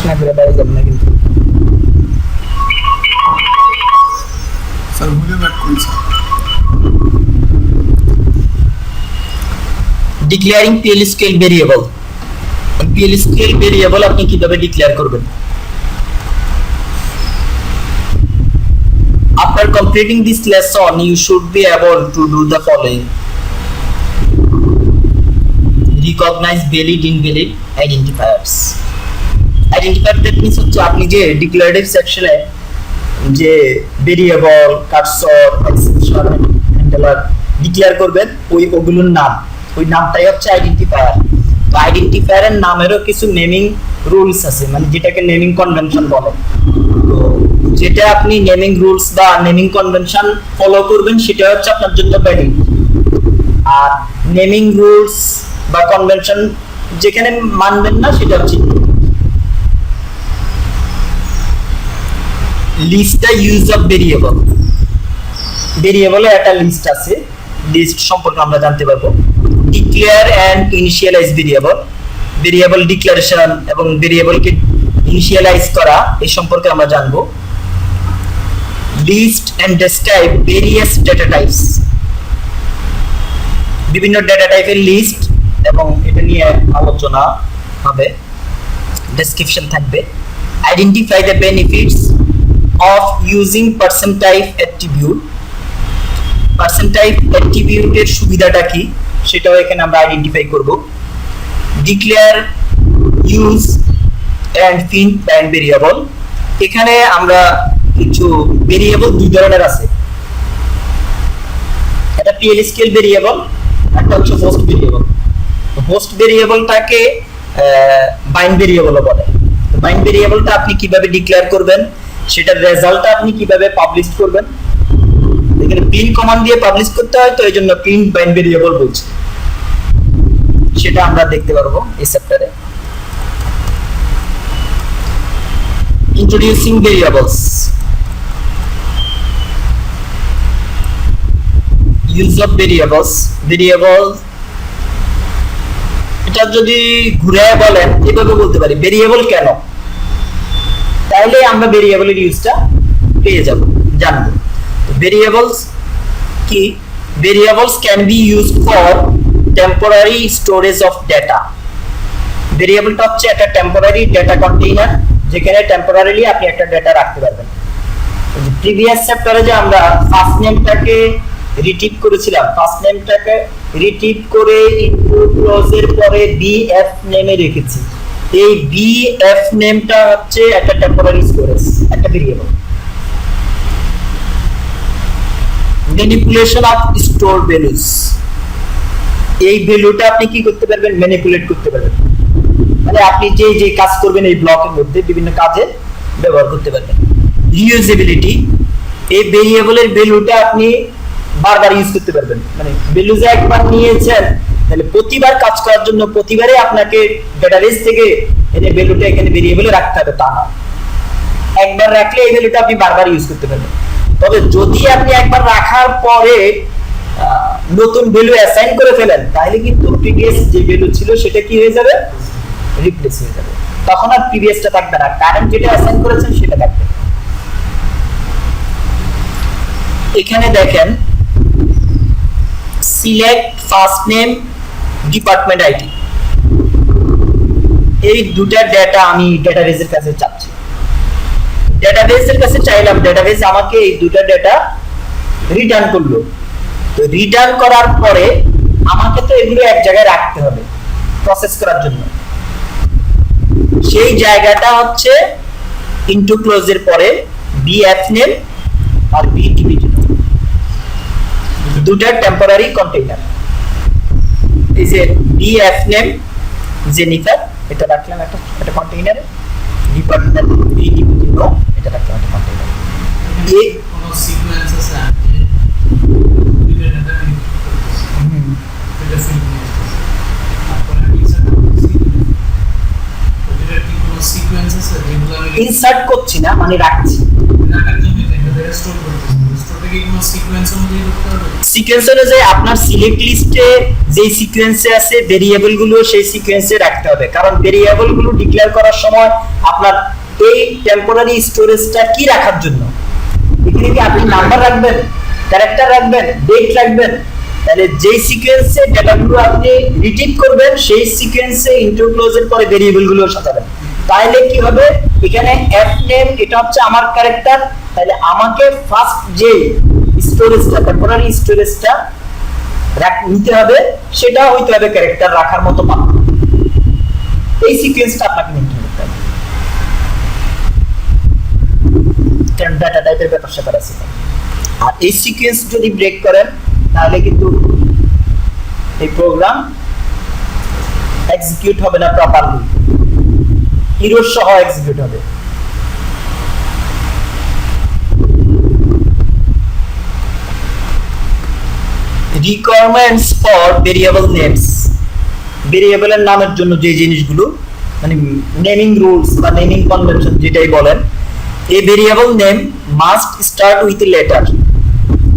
না করে বাইরে যাবেন না কিন্তু স্যার ভুলে ব্যাক করেছি। Declaring PL scale variable. PL scale variable আপনি কিভাবে ডিক্লেয়ার করবেন? After completing this lesson, you should be able to do the following: recognize valid, invalid identifiers. Identifier that means হচ্ছে আপনি যে ডিক্লারেটিভ সেকশনে যে variable, cursor, exception, handler declare করবেন, ওগুলোর নাম, ওই নামটাই হচ্ছে আইডেন্টিফায়ার। তো আইডেন্টিফায়ারের নামেরও কিছু নেমিং রুলস আছে, মানে যেটাকে নেমিং কনভেনশন বলে। তো যেটা আপনি নেমিং রুলস বা নেমিং কনভেনশন ফলো করবেন সেটা হচ্ছে আপনার জন্য ভ্যালিড। আর নেমিং রুলস বা কনভেনশন যেখানে মানবেন না সেটা হচ্ছে লিস্টটা ইউজ অফ ভেরিয়েবল। ভেরিয়েবলের একটা লিস্ট আছে, লিস্ট সম্পর্কে আমরা জানতে পারবো। Declare and initialize variable, variable declaration এবং ভেরিয়েবলকে ইনিশিয়ালাইজ করা এই সম্পর্কে আমরা জানবো। List and describe various data types, বিভিন্ন ডেটা টাইপের লিস্ট এবং এটা নিয়ে আলোচনা হবে, ডেসক্রিপশন থাকবে। Identify the benefits of using percent type attribute, percent type অ্যাট্রিবিউটের সুবিধাটা কি সেটাও এখানে আমরা আইডেন্টিফাই করব। Declare, use and print pan variable, এখানে আমরা কিছু ভেরিয়েবল দুই ধরনের আছে, একটা PL স্কেল ভেরিয়েবল, একটা হচ্ছে হোস্ট ভেরিয়েবল। হোস্ট ভেরিয়েবলটাকে বাইন্ড ভেরিয়েবলও বলে। তো বাইন্ড ভেরিয়েবলটা আপনি কিভাবে ডিক্লেয়ার করবেন, সেটার রেজাল্টটা আপনি কিভাবে পাবলিশ করবেন, এখানে প্রিন্ট কমান্ড দিয়ে পাবলিশ করতে হয়, তো এইজন্য প্রিন্ট বাইন্ড ভেরিয়েবল বলছি, সেটা আমরা দেখতে পারবো এই চ্যাপ্টারে। Introducing variables, use of variables. Variable এটা যদি ঘুরে বলেন এভাবে বলতে পারি, ভেরিয়েবল কেন, তাহলে আমরা ভেরিয়েবলের ইউজটা পেয়ে যাব, জানবো। ভেরিয়েবলস কি? Variables can be used for temporary storage of data. ভেরিয়েবলটা হচ্ছে একটা টেম্পোরারি ডেটা কন্টেইনার, যেখানে টেম্পোরারিলি আপনি একটা ডেটা রাখতে পারবেন। প্রিভিয়াস চ্যাপ্টারে যে আমরা ফার্স্ট নেমটাকে রিট্রিভ করেছিলাম, ফার্স্ট নেমটাকে রিট্রিভ করে ইনটু ক্লোজের পরে BF নেমে রেখেছি। এই BF নেমটা হচ্ছে একটা টেম্পোরারি স্টোরেজ, একটা variable. Manipulation of store values, এই ভ্যালুটা আপনি কি করতে পারবেন, ম্যানিপুলেট করতে পারবেন, মানে আপনি যে যে কাজ করবেন এই ব্লকের মধ্যে বিভিন্ন কাজে ব্যবহার করতে পারবেন। রিউজেবিলিটি, এই ভেরিয়েবলের ভ্যালুটা আপনি বারবার ইউজ করতে পারবেন, মানে ভ্যালু যে একবার নিয়েছেন তাহলে প্রতিবার কাজ করার জন্য প্রতিবারে আপনাকে ডেটাবেস থেকে এনে ভ্যালুটা এখানে ভেরিয়েবলে রাখতে হবে তা না, একবার রাখলে এই ভ্যালুটা আপনি বারবার ইউজ করতে পারবেন। তবে যদি আপনি একবার রাখার পরে নতুন ভ্যালু অ্যাসাইন করে ফেলেন তাহলে কিন্তু প্রিভিয়াস যে ভ্যালু ছিল সেটা কি হয়ে যাবে, রিপ্লেস হয়ে যাবে, তখন আর প্রিভিয়াসটা থাকবে না, কারেন্ট যেটা অ্যাসাইন করেছেন সেটা থাকবে। এখানে দেখেন select first name, department ID, এই দুটা ডেটা আমি ডেটাবেসের কাছে চাচ্ছি। ডেটাবেসের কাছে চাইলাম, ডেটাবেস আমাকে এই দুটা ডেটা রিটার্ন করলো। তো রিটার্ন করার পরে আমাকে তো এগুলো এক জায়গায় রাখতে হবে প্রসেস করার জন্য, সেই জায়গাটা হচ্ছে ইনটু ক্লোজের পরে BF নেম আর BTB, দুটা টেম্পোরারি কন্টেইনার। এই যে BF নেম জেনিফার, এটা রাখলাম একটা কন্টেইনারে, ডিপার্টমেন্ট BTB নো, এটা রাখলাম একটা কন্টেইনারে। এই কোন সিকোয়েন্স আছে যে দুইটা ডেটা ইনপুট করতেছে, এটা ফিল্ড নিয়ে আসছে, তারপরে আমি ইনসার্ট করতেছি, ওটা কি কোন সিকোয়েন্স আছে যেগুলো আমি ইনসার্ট করছি না, মানে রাখছি, রাখার জন্য এটা স্টোর করতেছি, স্টোরে কি কোনো সিকোয়েন্স অনুযায়ী করতে হবে? সিকোয়েন্স অনুযায়ী আপনার সিলেক্ট লিস্টে যেই সিকোয়েন্সে আছে ভেরিয়েবল গুলো সেই সিকোয়েন্সে রাখতে হবে, কারণ ভেরিয়েবল গুলো ডিক্লেয়ার করার সময় আপনার এই টেম্পোরারি স্টোরেজটা কি রাখার জন্য, এখানে কি আপনি নাম্বার রাখবেন, ক্যারেক্টার রাখবেন, ডেট রাখবেন, তাহলে যেই সিকোয়েন্সে ডেটাগুলো আপনি রিট্রিভ করবেন সেই সিকোয়েন্সে ইন্টার ক্লোজের পরে ভেরিয়েবল গুলো সাজাবেন। তাহলে কি হবে, এখানে এফ নেম এটা হচ্ছে আমার ক্যারেক্টার, তাহলে আমাকে ফার্স্ট যে স্টোরেজটা টেম্পোরারি স্টোরেজটা নিতে হবে সেটা হইতে হবে ক্যারেক্টার রাখার মতো পাবো, এই সিকোয়েন্সটা আপনাকে মেনটেন করতে হবে। ডাটা টাইপের ব্যাপার স্যাপার আছে, আর এই সিকোয়েন্স যদি ব্রেক করেন তাহলে কিন্তু এই প্রোগ্রাম এক্সিকিউট হবে না প্রপারলি, এরর সহ এক্সিকিউট হবে। রিকোয়ারমেন্টস ফর ভেরিয়েবল নেমস, ভেরিয়েবলের নামের জন্য যে জিনিসগুলো মানে নেমিং রুলস বা নেমিং কনভেনশন যেটাই বলেন, এই variable name must start with letter,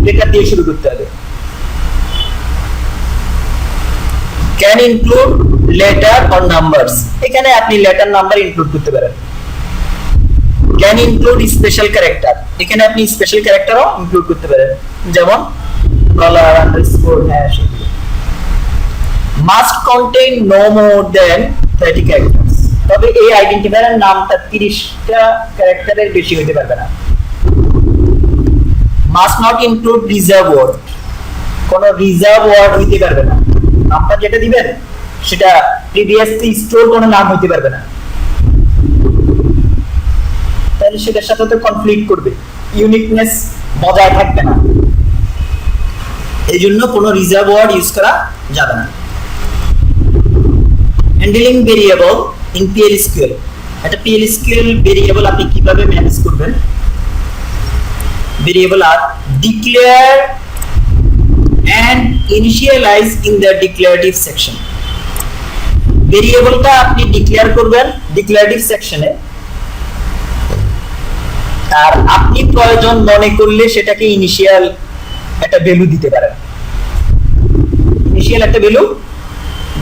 letter দিয়ে শুরু করতে হবে। Can include letter or numbers, এখানে আপনি লেটার নাম্বার ইনক্লুড করতে পারেন। ক্যান ইনক্লুড স্পেশাল ক্যারেক্টার, এখানে আপনি স্পেশাল ক্যারেক্টারও ইনক্লুড করতে পারেন, যেমন dollar underscore hash. Must contain no more than 30 characters, তবে এই আইডেন্টিফায়ারের নামটা 30টা ক্যারেক্টারের বেশি হতে পারবে না। Must not include reserve word, কোনো রিজার্ভ ওয়ার্ড হইতে পারবে না, নামটা যেটা দিবেন সেটা প্রিভিয়াসলি স্টোর কোনো নাম হইতে পারবে না, তাহলে সেটার সাথে তো কনফ্লিক্ট করবে, ইউনিকনেস বজায় থাকবে না, এই জন্য কোনো রিজার্ভ ওয়ার্ড ইউজ করা যাবে না। হ্যান্ডলিং ভেরিয়েবল ইন PL/SQL, একটা PL/SQL ভেরিয়েবল আপনি কিভাবে ম্যানেজ করবেন। ভেরিয়েবল আর declare and initialize in the declarative section, ভেরিয়েবলটা আপনি ডিক্লেয়ার করবেন ডিক্লারেটিভ সেকশনে, আর আপনি প্রয়োজন মনে করলে সেটাকে ইনিশিয়াল একটা ভ্যালু দিতে পারেন, ইনিশিয়াল একটা ভ্যালু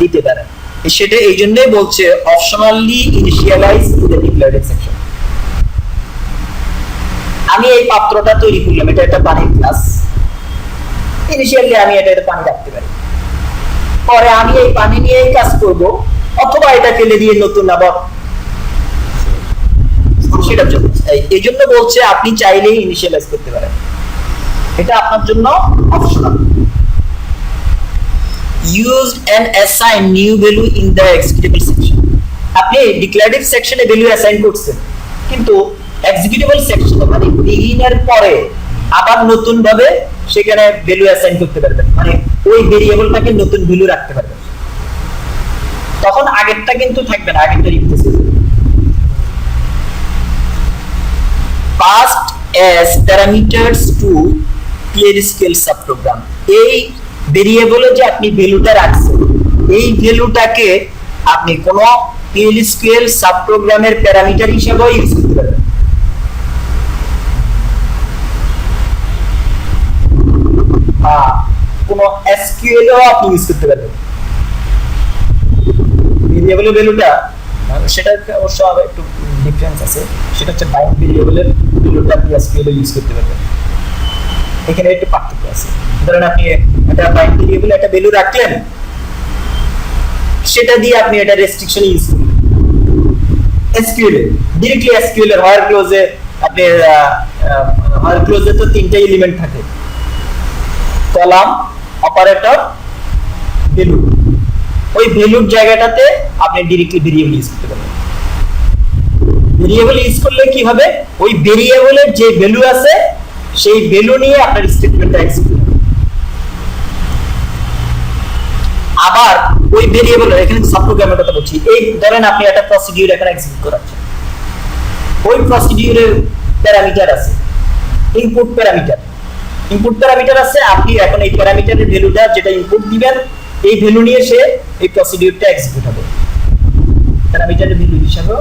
দিতে পারেন, সেটা এই জন্যই বলছে optionally initialise in the declarative section. আমি এই পাত্রটা তৈরি করলাম, এটা একটা পানির গ্লাস, ইনিশিয়ালি আমি এটা পানি রাখতে পারি, পরে আমি এই পানি নিয়ে কাজ করব, অথবা এটা ফেলে দিয়ে নতুন আবার সেটার জন্য। এই জন্য বলছে আপনি চাইলেই ইনিশিয়ালাইজ করতে পারেন, এটা আপনার জন্য optional. Used and assign new value in the executable section, আপনি ডিক্লারেটিভ সেকশনে ভ্যালু অ্যাসাইন করছেন, কিন্তু এক্সিকিউটেবল সেকশনে মানে বিগিনের পরে আবার নতুন ভাবে সেখানে ভ্যালু অ্যাসাইন করতে পারবেন, মানে ওই ভেরিয়েবলটাকে নতুন ভ্যালু রাখতে পারবেন, তখন আগেরটা কিন্তু থাকবে না, আগেরটা রিপ্লেস হয়ে যাবে। Passed as parameters to PL/SQL subprogram, এই ভেরিয়েবলে যে আপনি ভ্যালুটা রাখছেন এই ভ্যালুটাকে আপনি কোন PL/SQL সাবপ্রোগ্রামের প্যারামিটার হিসেবে ইউজ করতে পারবেন। কোন SQL ও আপনি ইউজ করতে পারবেন। ভেরিয়েবলের ভ্যালুটা সেটা অবশ্য একটু ডিফারেন্স আছে, সেটা হচ্ছে বাইন্ড ভেরিয়েবলের ভ্যালুটা আপনি SQL এ ইউজ করতে পারবেন, এখানে একটু পার্থক্য আছে। ধরেন আপনি একটা বাইন্ড ভেরিয়েবল একটা ভ্যালু রাখলেন, সেটা দিয়ে আপনি এটা রেস্ট্রিকশন ইউজ করবেন SQL এ, ডাইরেক্টলি SQL এর হোয়াইল ক্লোজে আপনি হোয়াইল ক্লোজে তো তিনটা এলিমেন্ট থাকে, কলাম, অপারেটর, ভ্যালু, ওই ভ্যালুর জায়গাটাতে আপনি ডাইরেক্টলি ভেরিয়েবল ইউজ করতে পারবেন। ভেরিয়েবল ইউজ করলে কি হবে, ওই ভেরিয়েবলের যে ভ্যালু আছে সেই ভ্যালু নিয়ে আপনার স্টেটমেন্টটা এক্সিকিউট হবে। আবার ওই ভেরিয়েবল এখানে সাবপ্রোগ্রামের কথা বলছি, এই ধরেন আপনি একটা প্রসিডিউর এখানে এক্সিকিউট করাচ্ছেন, ওই প্রসিডিউরের প্যারামিটার আছে, ইনপুট প্যারামিটার, ইনপুট প্যারামিটার আছে, আপনি এখন এই প্যারামিটারের ভ্যালুটা যেটা ইনপুট দিবেন এই ভ্যালু নিয়ে সে এই প্রসিডিউরটা এক্সিকিউট হবে, প্যারামিটারের ভ্যালু হিসাবে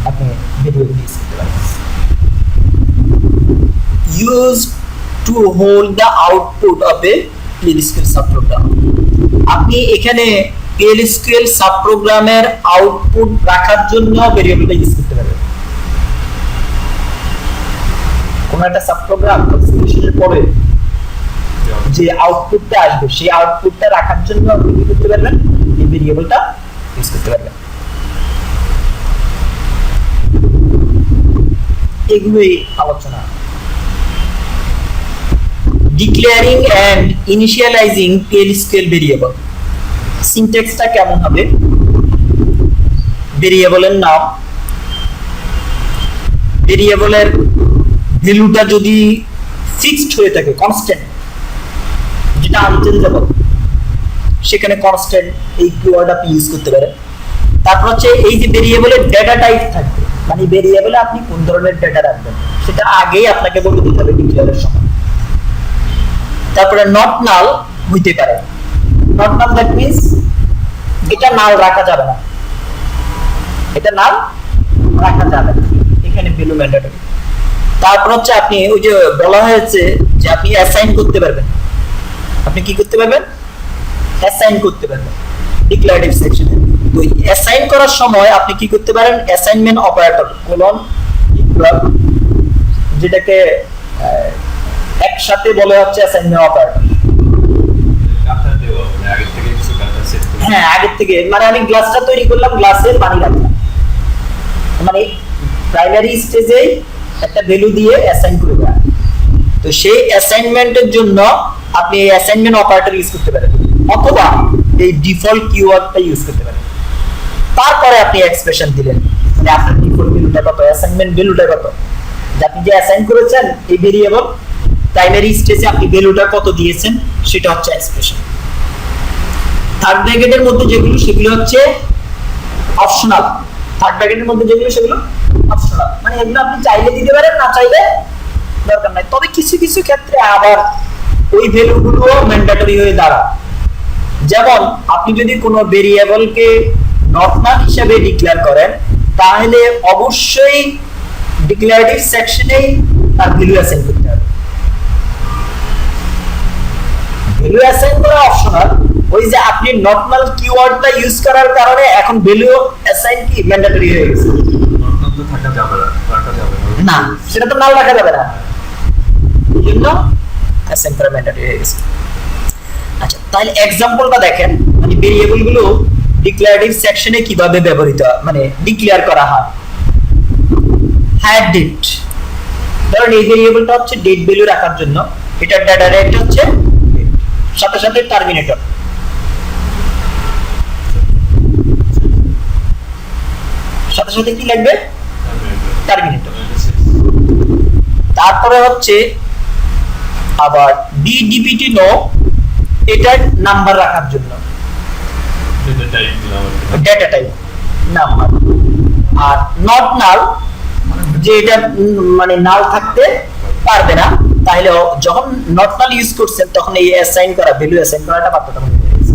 আপনি ভেরিয়েবল ইউজ করতে পারেন। Used to hold the output of a PL/SQL subprogram. আপনি এখানে PL/SQL সাবপ্রোগ্রামের আউটপুট রাখার জন্য ভেরিয়েবলটা ইউজ করতে পারবেন। কোন একটা সাবপ্রোগ্রাম এক্সিকিউশনের পরে যে আউটপুটটা আসবে সেই আউটপুটটা রাখার জন্য আপনি কি করতে পারবেন, এই ভেরিয়েবলটা ইউজ করতে পারবেন। এগুলোই আলোচনা। ডিক্লেয়ারিং এন্ড ইনিশিয়ালাইজিং PL/SQL ভেরিয়েবল, সিনট্যাক্সটা কেমন হবে? ভেরিয়েবলের নাম, ভেরিয়েবলের ভ্যালুটা যদি ফিক্সড হয়ে থাকে, কনস্ট্যান্ট, যেটা আনচেঞ্জেবল, সেখানে কনস্ট্যান্ট এই কিওয়ার্ড আপনি ইউজ করতে পারেন। তারপর হচ্ছে এই যে ভেরিয়েবলের ডেটা টাইপ থাকবে, মানে ভেরিয়েবলে আপনি কোন ধরনের ডেটা রাখবেন সেটা আগেই আপনাকে বলে দিতে হবে ডিক্লেয়ারের সময়। তারপরে নট নাল হইতে পারে, নট নাল দ্যাট মিন্স এটা নাল রাখা যাবে না, এটা নাল রাখা যাবে না, এখানে ভ্যালু ম্যান্ডেটরি। তারপর হচ্ছে আপনি ওই যে বলা হয়েছে যে আপনি অ্যাসাইন করতে পারবেন, আপনি কি করতে পারবেন, অ্যাসাইন করতে পারবেন ডিক্লারেটিভ সেকশনে। তো অ্যাসাইন করার সময় আপনি কি করতে পারেন, অ্যাসাইনমেন্ট অপারেটর কোলন ইকুয়াল, যেটাকে একসাথে বলা হচ্ছে অ্যাসাইনমেন্ট অপারেটর। হ্যাঁ, আগের থেকে, মানে আমি গ্লাসটা তৈরি করলাম, গ্লাসে পানি রাখলাম, মানে প্রাইমারি স্টেজে একটা ভ্যালু দিয়ে অ্যাসাইন করে দেওয়া। তো সেই অ্যাসাইনমেন্টের জন্য আপনি এই অ্যাসাইনমেন্ট অপারেটর ইউজ করতে পারেন, অথবা এই ডিফল্ট কিওয়ার্ডটা ইউজ করতে পারেন। তারপরে আপনি এক্সপ্রেশন দিলেন, মানে আপনার ডিফল্ট ভ্যালুটা কত, অ্যাসাইনমেন্ট ভ্যালুটা কত, যে আপনি যে অ্যাসাইন করেছেন এই ভেরিয়েবল প্রাইমারি স্টেজে আপনি ভ্যালুটা কত দিয়েছেন সেটা হচ্ছে এক্সপ্রেশন। থার্ড ব্র্যাকেটের মধ্যে যেগুলো সেগুলো হচ্ছে অপশনাল, থার্ড ব্র্যাকেটের মধ্যে যেগুলো সেগুলো অপশনাল, মানে এগুলো আপনি চাইলে দিতে পারেন, না চাইলে দরকার নাই। তবে কিছু কিছু ক্ষেত্রে আবার ওই ভ্যালুগুলো ম্যান্ডেটরি হয়ে দাঁড়ায়। যেমন আপনি যদি কোনো ভেরিয়েবলকে নট নাল হিসেবে ডিক্লেয়ার করেন, তাহলে অবশ্যই ডিক্লারেটিভ সেকশনেই তার ভ্যালু অ্যাসাইন করতে হবে। ভ্যালু অ্যাসাইন করা অপশনাল, ওই যে আপনি নট নাল কিওয়ার্ডটা ইউজ করার কারণে এখন ভ্যালু অ্যাসাইন কি ম্যান্ডেটরি হয়ে গেছে। না, সেটা তো নাল রাখা যাবে না, এজন্য অ্যাসাইন করা ম্যান্ডেটরি হয়ে গেছে। আচ্ছা, তাহলে এক্সাম্পলটা দেখেন, মানে ভেরিয়েবলগুলো ডিক্লারেটিভ সেকশনে কিভাবে ব্যবহৃত, মানে ডিক্লেয়ার করা হয়। হ্যাড ডেট, ধরুন এই ভেরিয়েবলটা হচ্ছে ডেট ভ্যালু রাখার জন্য, এটার ডেটা টাইপ হচ্ছে সাথে সাথে টার্মিনেটর। সাথে সাথে কি লাগবে, টার্মিনেটর। তারপরে হচ্ছে আবার ডিপিটি নো, এটার নাম্বার রাখার জন্য, data type number. Are not নাল, যে এটা মানে নাল থাকতে পারবে না, তাহলে যখন নট নাল ইউজ করছেন তখন এই অ্যাসাইন করা ভ্যালু অ্যাসাইন করাটা বাধ্যতামূলক হয়ে গেছে।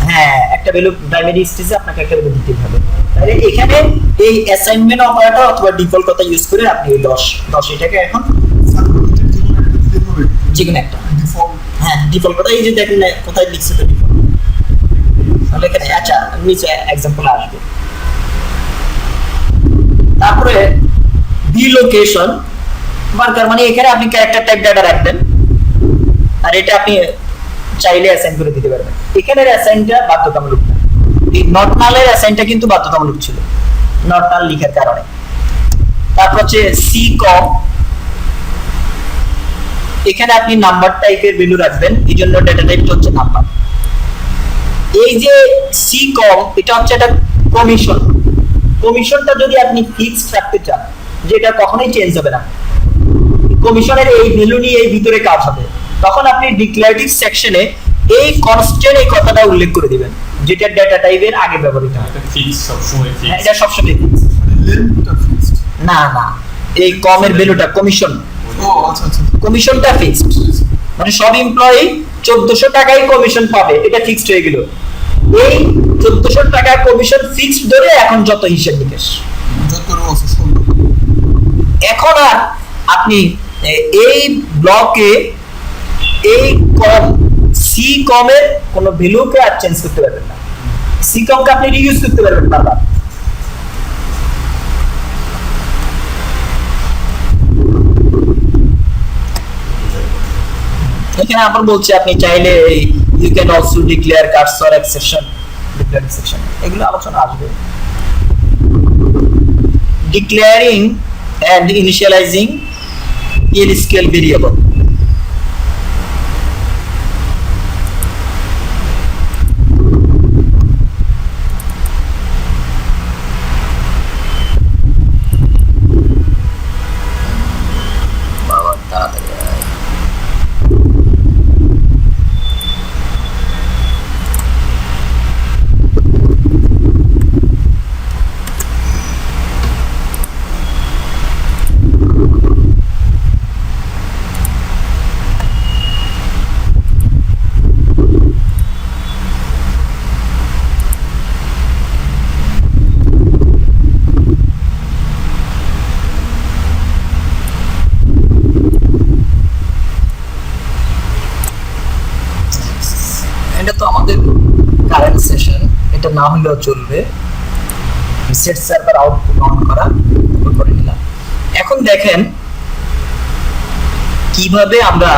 হ্যাঁ, একটা ভ্যালু প্রাইমারি স্টেজে আপনাকে একটা ভ্যালু দিতে হবে। তাহলে এখানে এই অ্যাসাইনমেন্ট অপারেটর অথবা ডিফল্ট কথা ইউজ করে আপনি এই 10 এটাকে এখন যেকোনো একটা ডিফল্ট, হ্যাঁ ডিফল্ট কথা, এই যে দেখেন কোথায় লিখছে তো ডিফল্ট, তাহলে এখানে আচ্ছা নিচে एग्जांपल আসবে। তারপরে বি লোকেশন মার্কার, মানে এখানে আপনি ক্যারেক্টার টাইপ ডাটা রাখবেন, আর এটা আপনি চাইলে অ্যাসাইন করে দিতে পারবেন। এখানের অ্যাসাইনটা বাধ্যতামূলক না, এই নট নালের অ্যাসাইনটা কিন্তু বাধ্যতামূলক ছিল নট নাল লেখার কারণে। তারপর হচ্ছে সি কম, এখানে আপনি নাম্বার টাইপের ভ্যালু রাখবেন, এইজন্য ডেটা টাইপটা হচ্ছে নাম্বার। এই যে সি কম, এটা হচ্ছে একটা কমিশন, কমিশনটা যদি আপনি ফিক্সড রাখতে চান, যেটা কখনোই চেঞ্জ হবে না, কমিশনের এই ভ্যালু নিয়ে এই ভিতরে কাজ হবে, তখন আপনি ডিক্লারেটিভ সেকশনে এই কনস্ট্যান্ট এই কথাটা উল্লেখ করে দিবেন, যেটা ডেটা টাইপের আগে ব্যবহৃত হয়। এটা ফিক্স, সবসময় ফিক্স, এটা সবসময় ফিক্স, লেন্থটা ফিক্সড না না, এই কমের ভ্যালুটা কমিশন, ও আচ্ছা আচ্ছা, কমিশনটা ফিক্সড, মানে সব এমপ্লয়ি 1400 টাকায় কমিশন পাবে, এটা ফিক্সড হয়ে গেল। এই 1400 টাকা কমিশন ফিক্সড ধরে এখন যত হিসাব নিকেশ, যত রস সব এখন আর আপনি এই ব্লকে এই কম সি কমের কোনো ভ্যালুকে আর চেঞ্জ করতে পারবেন না, সি কমকে আপনি রিইউজ করতে পারবেন বারবার। এখানে আবার বলছে আপনি চাইলে you can also declare cursor exception, declare exception এগুলো আলোচনা আসবে। Declaring and initializing in scale variable. বাবা তাড়াতাড়ি এটা তো আমাদের কারেন্ট সেশন, এটা না হলেও চলবে। সেট সার্ভার আউটপুট অন করা করে নিলাম। এখন দেখেন কিভাবে আমরা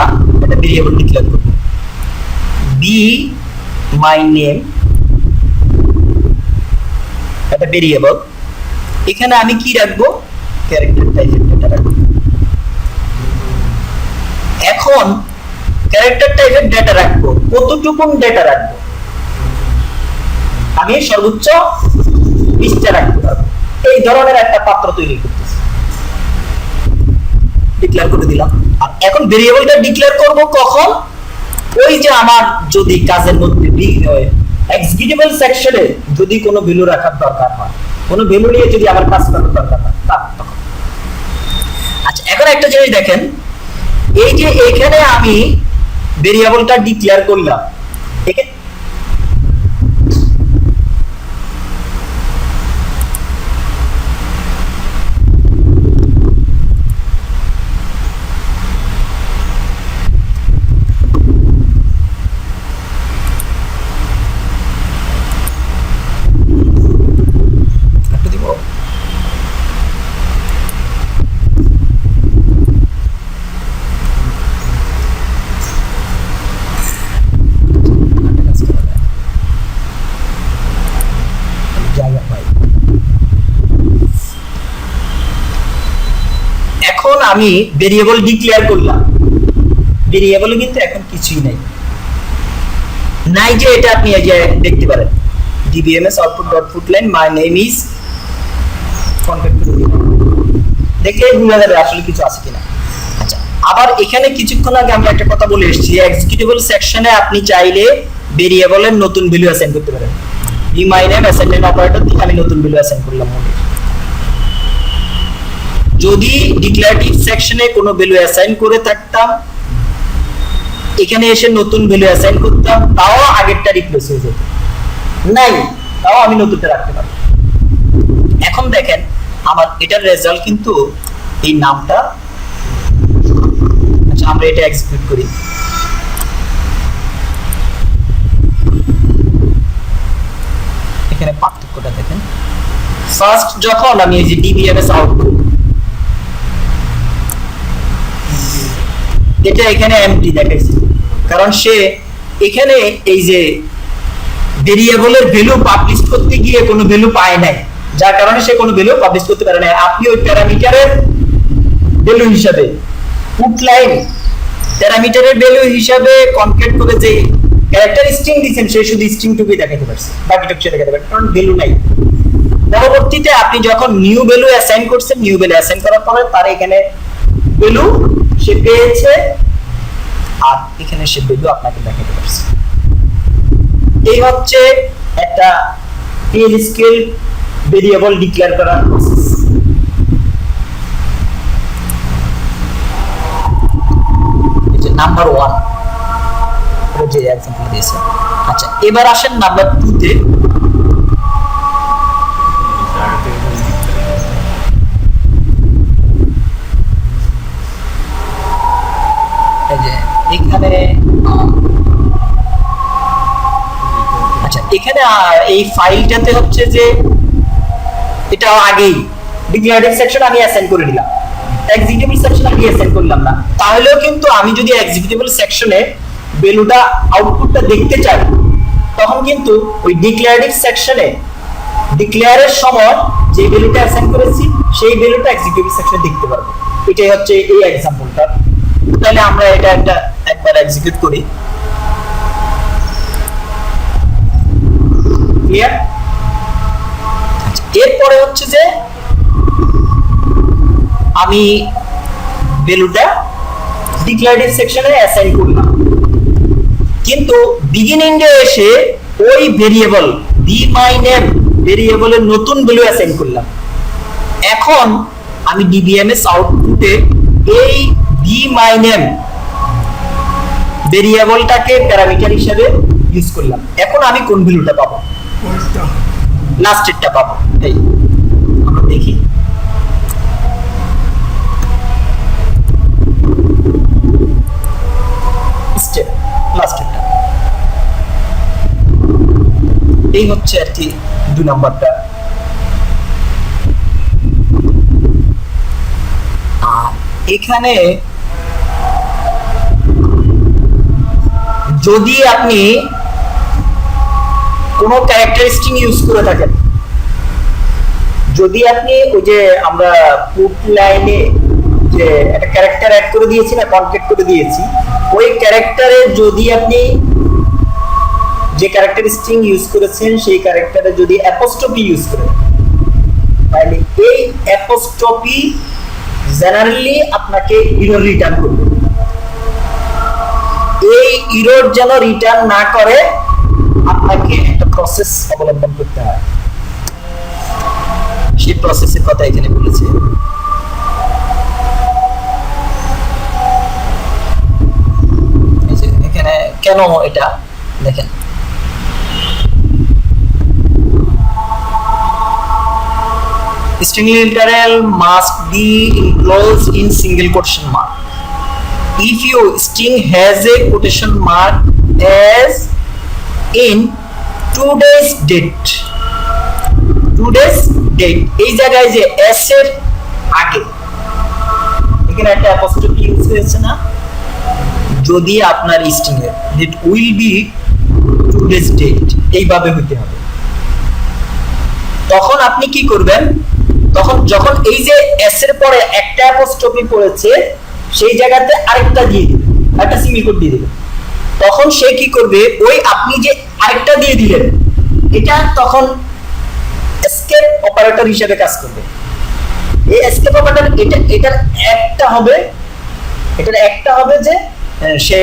একটা ভেরিয়েবল ডিক্লেয়ার করব। বি মাই নেম একটা ভেরিয়েবল, এখানে আমি কি রাখবো, ক্যারেক্টার টাইপের ডেটা রাখবো। এখন ক্যারেক্টার টাইপের ডেটা রাখবো, কতটুকুন ডেটা রাখবো, আমি সর্বোচ্চ 20টা রাখতে পারবো। এই ধরনের একটা পাত্র তৈরি করতেছি, ডিক্লেয়ার করে দিলাম। আর এখন ভেরিয়েবলটা ডিক্লেয়ার করব কখন, ওই যে আমার যদি কাজের মধ্যে এক্সিকিউটেবল সেকশনে যদি কোনো ভ্যালু রাখার দরকার হয়, কোনো ভ্যালু নিয়ে যদি আমার কাজ করার দরকার হয় তখন। আচ্ছা এখন একটা জিনিস দেখেন, এই যে এখানে আমি ভেরিয়েবলটা ডিক্লেয়ার করলাম, এখানে এখন আমি ভেরিয়েবল ডিক্লেয়ার করলাম, ভেরিয়েবলে কিন্তু এখন কিছুই নাই, নাই যে এটা আপনি এই যে দেখতে পারেন dbms output dot put line my name is convert করে দিলাম, দেখলে বোঝা যাবে আসলে কিছু আছে কিনা। আচ্ছা আবার এখানে কিছুক্ষণ আগে আমি একটা কথা বলে এসেছি, এক্সিকিউটেবল সেকশনে আপনি চাইলে ভেরিয়েবলের নতুন ভ্যালু অ্যাসাইন করতে পারেন। B my name assignment operator দিয়ে আমি নতুন ভ্যালু অ্যাসাইন করলাম। যদি ডিক্লারেটিভ সেকশনে কোনো ভ্যালু অ্যাসাইন করে থাকতাম, এখানে এসে নতুন ভ্যালু অ্যাসাইন করতাম, তাও আগেরটা রিপ্লেস হয়ে যেত, নাই তাও আমি নতুনটা রাখতে পারব। এখন দেখেন আমার এটার রেজাল্ট কিন্তু এই নামটা। আচ্ছা আমরা এটা এক্সিকিউট করি, এখানে পার্থক্যটা দেখেন। ফার্স্ট যখন আমি এই যে dbms আউটপুট, এটা এখানে এমটি দেখাইছে, কারণ সে এখানে এই যে ভেরিয়েবলের ভ্যালু পাবলিশ করতে গিয়ে কোনো ভ্যালু পায় নাই, যার কারণে সে কোনো ভ্যালু পাবলিশ করতে পারে না। আপনি ওই প্যারামিটারের ভ্যালু হিসাবে পুট লাইন প্যারামিটারের ভ্যালু হিসাবে কনক্যাট করে যে ক্যারেক্টার স্ট্রিং দিবেন, সে শুধু স্ট্রিংটুকুই দেখাতে পারছে, বাকিটুকু সে দেখাতে পারে কারণ ভ্যালু নাই। পরবর্তীতে আপনি যখন নিউ ভ্যালু অ্যাসাইন করছেন, নিউ ভ্যালু অ্যাসাইন করার পরে তার এখানে ভ্যালু সে পেয়েছে, আর এখানে সে ভ্যালু আপনাকে দেখাতে পারছে। এই হচ্ছে একটা PL স্কেল ভেরিয়েবল ডিক্লেয়ার করার প্রসেস। এটা নাম্বার 1 যে एग्जांपल দিয়েছে। আচ্ছা এবার আসেন নাম্বার 2 তে। এই ফাইলটাতে হচ্ছে যে এটা আগেই ডিক্লারেটিভ সেকশন আমি অ্যাসাইন করে দিলাম, এক্সিকিউটেবল সেকশন আমি অ্যাসাইন করলাম না, তাহলেও কিন্তু আমি যদি এক্সিকিউটেবল সেকশনে ভ্যালুটা আউটপুটটা দেখতে চাই তখন কিন্তু ওই ডিক্লারেটিভ সেকশনে ডিক্লেয়ারের সময় যে ভ্যালুটা অ্যাসাইন করেছি সেই ভ্যালুটা এক্সিকিউটেবল সেকশনে দেখতে পারবো। এটাই হচ্ছে এই এক্সাম্পলটা। তাহলে আমরা এটা একবার এক্সিকিউট করি। ক্লিয়ার? এরপরে হচ্ছে যে আমি ভ্যালুটা ডিক্লারেটিভ সেকশনে অ্যাসাইন করলাম, কিন্তু বিগিনিং এ এসে ওই ভেরিয়েবল bMyName ভেরিয়েবলের নতুন ভ্যালু অ্যাসাইন করলাম। এখন আমি dbms আউটপুটে এই bMyName ভেরিয়েবলটাকে প্যারামিটার হিসেবে ইউজ করলাম। এখন আমি কোন ভ্যালুটা পাবো? লাস্টেরটা পাবো। এই আমরা দেখি, স্টেপ লাস্টেরটা। এই হচ্ছে আর কি 2 নাম্বারটা। আর এখানে যদি আপনি কোনো ক্যারেক্টারিস্টিক ইউজ করে থাকেন, যদি আপনি ওই যে আমরা পুট লাইনে যে একটা ক্যারেক্টার অ্যাড করে দিয়েছি না, কনক্যাট করে দিয়েছি, ওই ক্যারেক্টারে যদি আপনি যে ক্যারেক্টারিস্টিক ইউজ করেছেন সেই ক্যারেক্টারে যদি অ্যাপোস্ট্রফি ইউজ করেন, তাহলে এই অ্যাপোস্ট্রফি জেনারেলি আপনাকে এরর রিটার্ন করবে। এই এরর যেন রিটার্ন না করে আপনাকে একটা প্রসেস অবলম্বন করতে হয়। সেই প্রসেসের কথা এখানে বলেছে। এখানে কেন এটা দেখেন, string literal must be enclosed in single quotation mark. If your string has a quotation mark as in today's date, এই জায়গায় যে s এর আগে এখানে একটা অ্যাপোস্ট্রফি ইউজ হয়েছে না, যদি আপনার স্ট্রিং এর that will be today's date এইভাবে হতে হবে, তখন আপনি কি করবেন? তখন যখন এই যে s এর পরে একটা অ্যাপোস্ট্রফি পড়েছে সেই জায়গাতে আরেকটা দিয়ে দিবেন, একটা সিঙ্গেল কোট দিয়ে দিবেন, তখন সে কি করবে? ওই আপনি যে আরেকটা দিয়ে দিলেন এটা তখন এসকেপ অপারেটর হিসেবে কাজ করবে। এই এসকেপ অপারেটর এটার একটা হবে যে সে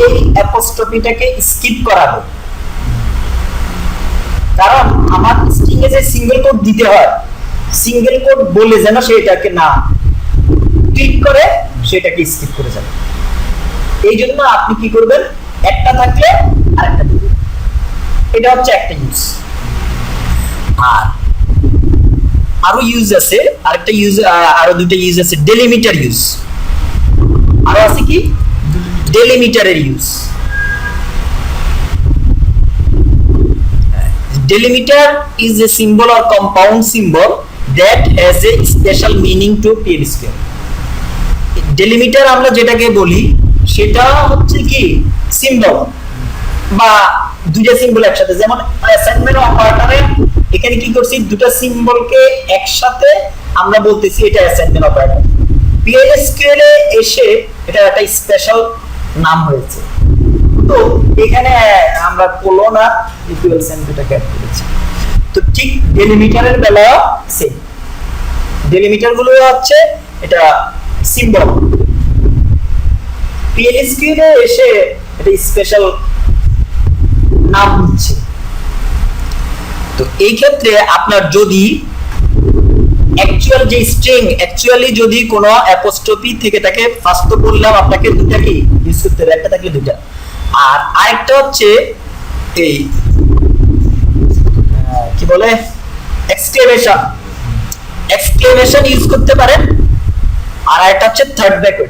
এই অ্যাপোস্ট্রফিটাকে স্কিপ করাবে, কারণ আমার স্ট্রিং এ যে সিঙ্গেল কোট দিতে হয়, সিঙ্গেল কোট বলে যেন সেটাকে না ক্লিক করে সেটাকে স্কিপ করে যাবে। এই জন্য আপনি কি করবেন? একটা থাকলে আরেকটা দিবেন। এটা হচ্ছে একটা ইউজ। আর আরো ইউজ আছে, আরেকটা ইউজ, আরো দুটো ইউজ আছে। ডেলিমিটার ইউজ, আরো আছে কি ডেলিমিটারের use. Delimiter is a symbol or compound symbol that has a special meaning to PL/SQL. Delimiter আমরা যেটাকে বলি সেটা হচ্ছে কি সিম্বল বা দুইটা সিম্বল একসাথে, যেমন অ্যাসাইনমেন্ট অপারেটরে এখানে কি করছি? দুটো সিম্বলকে একসাথে আমরা বলতেছি এটা অ্যাসাইনমেন্ট অপারেটর। PL/SQL এ এসে এটা একটা স্পেশাল নাম হয়েছে। তো এখানে আমরা কোলন আর ইকুয়ালসেন দুটোকে অ্যাড করেছি। তো ঠিক ডেলিমিটারের বেলাও সেম, ডেলিমিটার গুলো হচ্ছে এটা সিম্বল, PL/SQL এ এসে এটা স্পেশাল নাম হচ্ছে। তো এই ক্ষেত্রে আপনার যদি অ্যাকচুয়াল যে স্ট্রিং অ্যাকচুয়ালি যদি কোনো অ্যাপোস্ট্রফি থেকে থাকে, ফার্স্ট তো বললাম আপনাকে দুটো কি ইউজ করতে হবে, একটা থাকলে দুটো। আর আরেকটা হচ্ছে এই কি বলে এক্সক্লেমেশন ইউজ করতে পারেন। আর আরেকটা হচ্ছে থার্ড ব্র্যাকেট।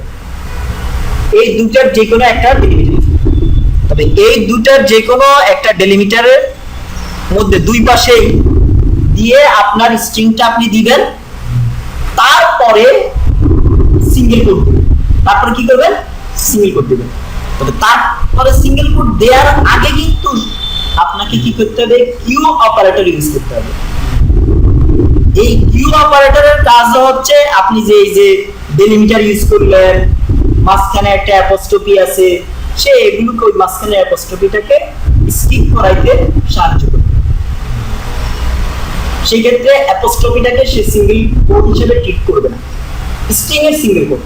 এই দুটার যে কোনো একটা ডেলিমিটার, তবে এই দুটার যে কোনো একটা ডেলিমিটারের মধ্যে দুই পাশেই দিয়ে আপনার স্ট্রিংটা আপনি দিবেন, তারপরে সিঙ্গেল কোট দিবেন। তারপরে কি করবেন? সিঙ্গেল কোট দিবেন। তবে তারপরে সিঙ্গেল কোট দেওয়ার আগে কিন্তু আপনাকে কি করতে হবে? কিউ অপারেটর ইউজ করতে হবে। এই কিউ অপারেটরের কাজ হচ্ছে আপনি যে এই যে ডেলিমিটার ইউজ করলেন, মাঝখানে একটা অ্যাপোস্ট্রফি আছে, সে এগুলোকে ওই মাঝখানে অ্যাপোস্ট্রফিটাকে স্কিপ করাইতে সাহায্য করবে। সেই ক্ষেত্রে অ্যাপোস্ট্রফিটাকে সে সিঙ্গেল কোট হিসেবে ট্রিট করবে না, স্ট্রিং এর সিঙ্গেল কোট।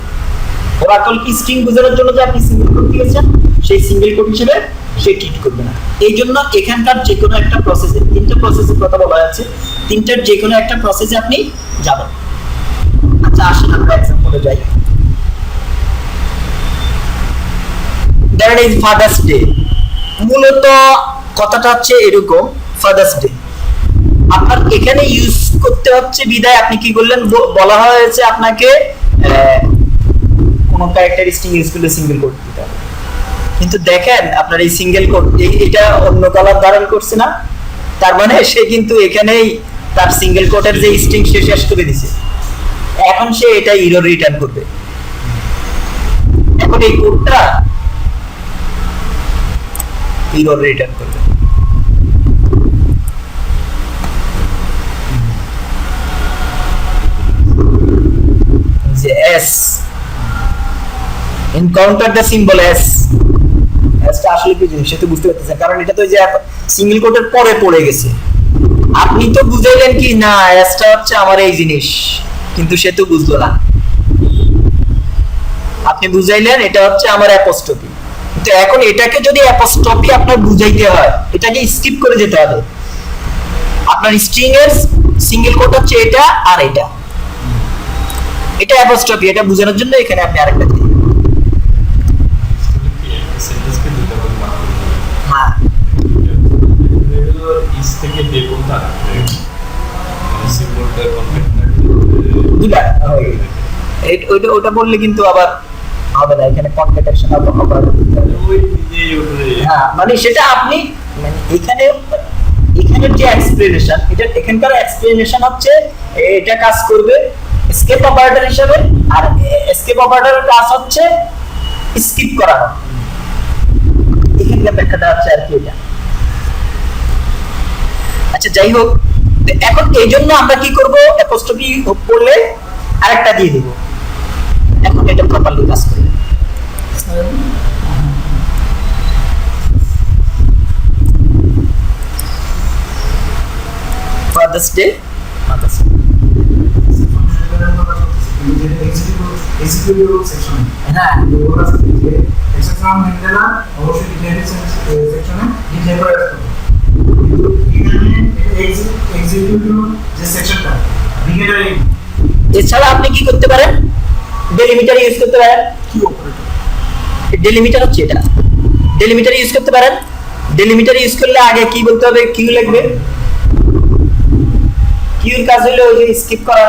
ওরাকল কি স্ট্রিং বোঝানোর জন্য যে আপনি সিঙ্গেল কোট দিয়েছেন, সেই সিঙ্গেল কোট হিসেবে সে ট্রিট করবে না। এই জন্য এখানকার যে কোনো একটা প্রসেসে, তিনটা প্রসেসের কথা বলা আছে, তিনটার যে কোনো একটা প্রসেসে আপনি যাবেন। আচ্ছা আসেন আমরা এক্সাম্পলে যাই। That is father's day. মূলত কথাটা হচ্ছে এরকম, ফাদার্স ডে আপনার এখানে ইউজ করতে হচ্ছে বিদায় আপনি কি করলেন? বলা হয়েছে আপনাকে কোন ক্যারেক্টারিস্টিক ইউজ করলে সিঙ্গেল কোট দিতে হবে, কিন্তু দেখেন আপনার এই সিঙ্গেল কোট এটা অন্য কালার ধারণ করছে না, তার মানে সে কিন্তু এখানেই তার সিঙ্গেল কোটের যে স্ট্রিং সে শেষ করে দিছে। এখন সে এটা এরর রিটার্ন করবে। এখন এই কোডটা এরর রিটার্ন করবে। যে s encounter the symbol s, এসটা আসলে কি জিনিস সে তো বুঝতে পারতেছে, কারণ এটা তো যে সিঙ্গেল কোটের পরে পড়ে গেছে। আপনি তো বুঝাইলেন কি না এসটা হচ্ছে আমার এই জিনিস, কিন্তু সে তো বুঝলো না। আপনি বুঝাইলেন এটা হচ্ছে আমার অ্যাপোস্ট্রফি, তো এখন এটাকে যদি অ্যাপোস্ট্রফি আপনার বুঝাইতে হয়, এটাকে স্কিপ করে যেতে হবে। আপনার স্ট্রিং এর সিঙ্গেল কোট হচ্ছে এটা আর এটা, এটা অ্যাপোস্ট্রফি, এটা বোঝানোর জন্য এখানে আপনি আরেকটা দিন। হ্যাঁ ইস থেকে দে কোনটা সিম্বলটা দুটা ওইটা ওটা বললে কিন্তু আবার হবে না, এখানে কনকেটেশন অপারেটর দিতে হবে। ওই নিজেই ওঠে। হ্যাঁ মানে সেটা আপনি মানে এখানের যে এক্সপ্লেনেশন, এটা এখানকার এক্সপ্লেনেশন হচ্ছে এটা কাজ করবে এসকেপ অপারেটর হিসেবে, আর এসকেপ অপারেটরের কাজ হচ্ছে স্কিপ করানো। এখানকার ব্যাখ্যাটা হচ্ছে আর কি এটা। আচ্ছা যাই হোক, এখন এই জন্য আমরা কি করব? অ্যাপোস্ট্রফি করলে আরেকটা দিয়ে দিব। এখন এটা প্রপারলি কাজ করবে। Father's day, mother's day. Executive section, হ্যাঁ ওরা যে এক্সেপশন হ্যান্ডেল অবশ্যই ডিটেইলস সেকশনে ডিটেইল করে রাখতে হবে। এক্সিকিউটিভ যে সেকশনটা ব্রিগেডার, এছাড়া আপনি কি করতে পারেন? ডেলিমিটার ইউজ করতে পারেন। কি অপারেটর? ডেলিমিটার হচ্ছে এটা, ডেলিমিটার ইউজ করতে পারেন। ডেলিমিটার ইউজ করলে আগে কি বলতে হবে? কিউ লিখবে। কিউর কাজ হলো ওই যে স্কিপ করা।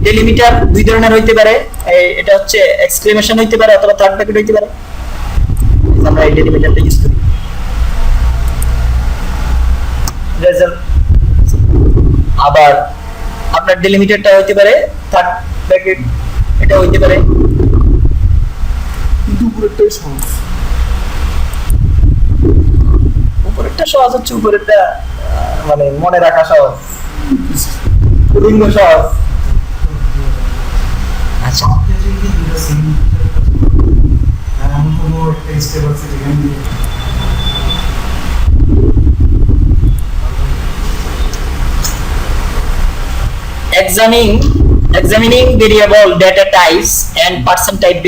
ডেলিমিটার দুই ধরনের হইতে পারে, এটা হচ্ছে এক্সক্লেমেশন হইতে পারে অথবা থার্ড ব্র্যাকেট হইতে পারে। আমরা এই ডেলিমিটারটা ইউজ করি। রেজাল্ট আবার আপনার ডেলিমিটারটা হইতে পারে থার্ড ব্র্যাকেট, এটা হইতে পারে। কিন্তু উপরেরটাই সহজ। উপরেরটা সহজ হচ্ছে, উপরেরটা মানে মনে রাখা সহজ, পুলিঙ্গ সহজ। আচ্ছা যদি দুটো সেম আর আমি কোনো একটা স্টেপ আছে যেখানে দিয়ে examining variable data types and person type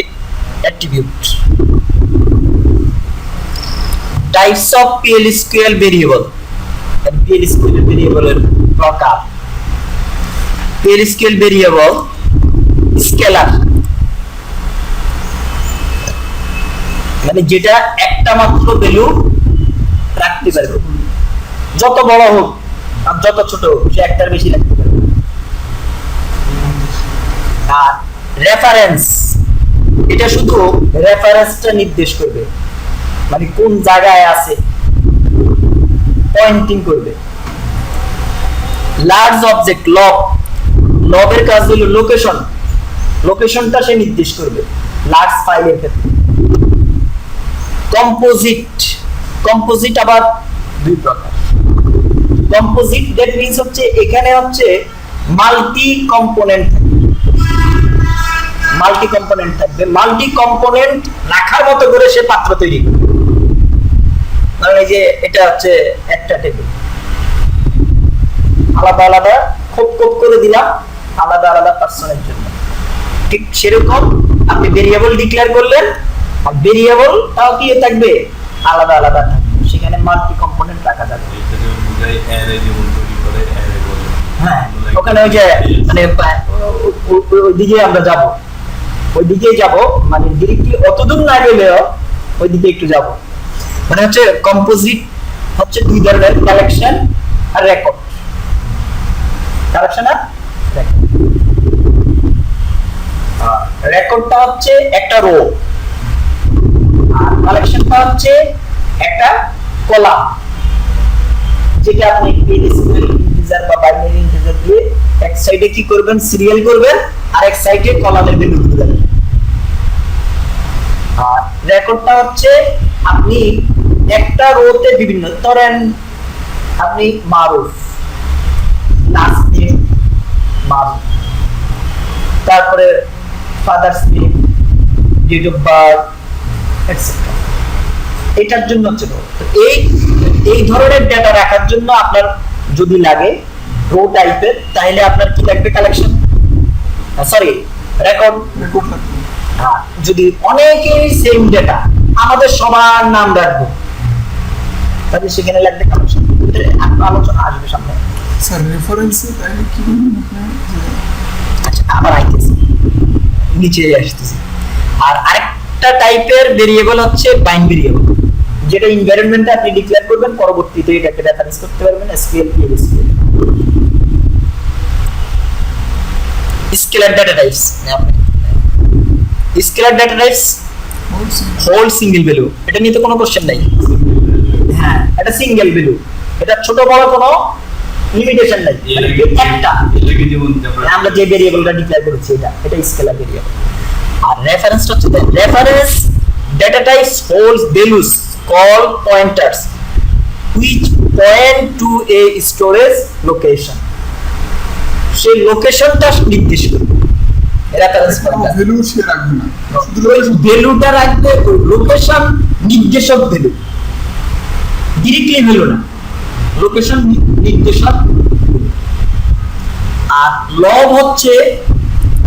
attribute. Types of PL/SQL variable. PL/SQL variable এর প্রকার। PL/SQL variable স্কেলার, মানে যেটা একটা মাত্র ভ্যালু রাখতে পারবে, যত বড় হোক আর যত ছোট হোক সে একটার বেশি রাখতে পারবে। আর রেফারেন্স, এটা শুধু রেফারেন্সটা নির্দেশ করবে, মানে কোন জায়গায় আছে পয়েন্টিং করবে। লার্জ অবজেক্ট লবের কাজ হলো লোকেশনটা সে নির্দেশ করবে লার্জ ফাইলের ক্ষেত্রে। কম্পোজিট আবার দুই প্রকার। কম্পোজিট দ্যাট মিন্স হচ্ছে এখানে হচ্ছে মাল্টি কম্পোনেন্ট থাকবে। মাল্টি কম্পোনেন্ট রাখার মতো করে সে পাত্র তৈরি করবে। মানে এই যে এটা হচ্ছে একটা টেবিল, আলাদা আলাদা খোপ করে দিলাম আলাদা আলাদা পার্সনের জন্য। ঠিক সেরকম আপনি ভেরিয়েবল ডিক্লেয়ার করলেন, আর ভেরিয়েবলটাও কি থাকবে আলাদা আলাদা থাকবে, সেখানে মাল্টি কম্পোনেন্ট রাখা যাবে। হ্যাঁ, ওখানে ওই যে মানে ওইদিকে আমরা যাব, ওইদিকেই যাব, মানে ডিরেক্টলি অতদূর না গেলেও ওইদিকে একটু যাব। মানে হচ্ছে কম্পোজিট হচ্ছে দুই ধরনের, কালেকশন আর রেকর্ড। রেকর্ডটা হচ্ছে একটা রো, আর কালেকশনটা হচ্ছে একটা কলাম, যেটা আপনি ইন্টিজার বা বাইনারি ইন্টিজার দিয়ে এক সাইডে কি করবেন, সিরিয়াল করবেন, আর এক সাইডে কলামের ভ্যালু দিবেন। আর রেকর্ডটা হচ্ছে আপনি একটা রোতে বিভিন্ন, ধরেন আপনি মারুফ, লাস্ট নেম মারুফ, তারপরে father's name, date of birth etcetera, এটার জন্য হচ্ছে রো। তো এই ধরনের ডেটা রাখার জন্য আপনার যদি লাগে রো টাইপের, তাহলে আপনার কি লাগবে, কালেকশন, সরি রেকর্ড। যদি অনেকেই সেম ডেটা, আমাদের সবার নাম রাখবো, তাহলে সেখানে লাগবে কালেকশন। আলোচনা আসবে সামনে। স্যার রেফারেন্সে তাহলে কি বলবেন আপনি? আচ্ছা, আবার আইতেছি, নিচে আসতেছি। আর আরেকটা টাইপের ভেরিয়েবল হচ্ছে বাইন ভেরিয়েবল, যেটা এনভায়রনমেন্টে আপনি ডিক্লেয়ার করবেন, পরবর্তীতে এটাকে রেফারেন্স করতে পারবেন। Scalar data types, scalar data types hold single value, এটা নিয়ে তো কোনো কোশ্চেন নাই। হ্যাঁ, এটা সিঙ্গেল ভ্যালু, এটা ছোট বড় কোনো লিমিটেশন নাই, একটা আমরা যে ভেরিয়েবলটা ডিক্লেয়ার করেছি এটা স্কেলার ভেরিয়েবল। আর রেফারেন্সটা হচ্ছে reference data types holds values call pointers which point to a storage location, সেই লোকেশনটা নির্দেশ করবে রেফারেন্স পয়েন্টার। ভ্যালু সে রাখবে না, ভ্যালুটা রাখবে লোকেশন নির্দেশক ভ্যালু, ডিরেক্টলি ভ্যালু না, লোকেশন নির্দেশক। আর লব হচ্ছে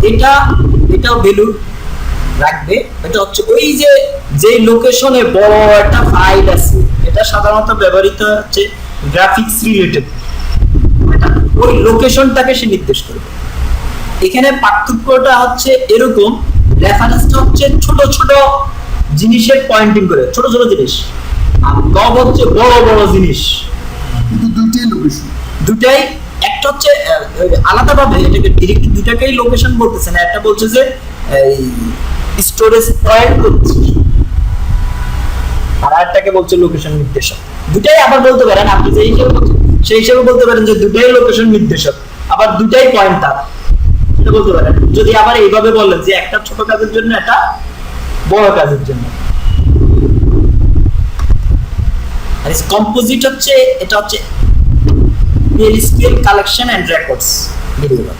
এটাও ভ্যালু রাখবে, এটা হচ্ছে ওই যে লোকেশনে বড় একটা ফাইল আছে, এটা সাধারণত ব্যবহৃত হচ্ছে গ্রাফিক্স রিলেটেড, এটা ওই লোকেশনটাকে সে নির্দেশ করবে। এখানে পার্থক্যটা হচ্ছে এরকম, রেফারেন্সটা হচ্ছে ছোট ছোট জিনিসের পয়েন্টিং করে, ছোট ছোট জিনিস, আর লব হচ্ছে বড় বড় জিনিস। কিন্তু দুইটাই লোকেশন, দুটাই, একটা হচ্ছে আলাদাভাবে এটাকে ডিরেক্টলি দুটাকেই লোকেশন বলতেছে না, একটা বলছে যে এই স্টোরেজ পয়েন্ট করছে, আর আরেকটাকে বলছে লোকেশন নির্দেশক। দুটাই আবার বলতে পারেন, আপনি যে হিসেবে সেই হিসেবে বলতে পারেন যে দুটাই লোকেশন নির্দেশক, আবার দুটাই পয়েন্টার, এটা বলতে পারেন। যদি আবার এইভাবে বলেন যে একটা ছোট কাজের জন্য, একটা বড় কাজের জন্য। আর কম্পোজিট হচ্ছে, এটা হচ্ছে PL/SQL collection and records variable.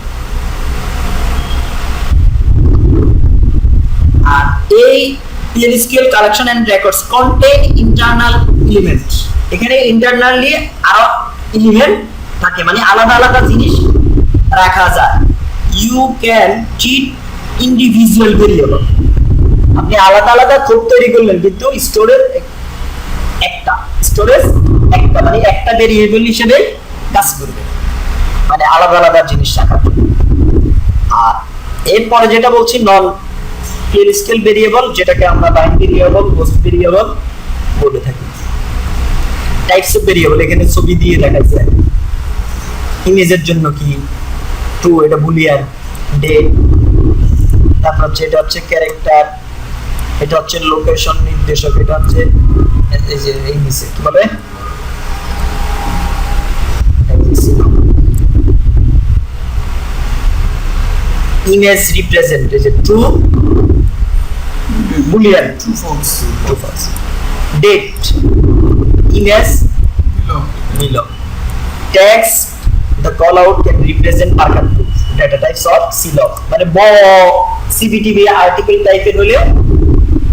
আর এই PL/SQL collection and records contain internal elements, এখানে ইন্টারনালি আরো এলিমেন্ট থাকে, মানে আলাদা আলাদা জিনিস রাখা যায়। You can treat individual variable, আপনি আলাদা আলাদা কোড তৈরি করলেন, কিন্তু স্টোরেজ একটা, মানে একটা ভেরিয়েবল হিসেবে কাজ করবে, মানে আলাদা আলাদা জিনিস রাখার জন্য। আর এরপরে যেটা বলছি নন PL/SQL ভেরিয়েবল, যেটাকে আমরা বাইন ভেরিয়েবল, হোস্ট ভেরিয়েবল বলে থাকি। টাইপস অফ ভেরিয়েবল এখানে ছবি দিয়ে দেখাইছে, ইমেজের জন্য কি ট্রু, এটা বুলিয়ান, ডেট, তারপর হচ্ছে এটা হচ্ছে ক্যারেক্টার, এটা হচ্ছে লোকেশন নির্দেশক, এটা হচ্ছে এই যে এই নিচে কি বলে image represent is a true boolean, True false. true false. Date, image below. Text, the call out can represent markup proof. Data types or CLOC, মানে CBTB আর্টিকেল টাইপের হলে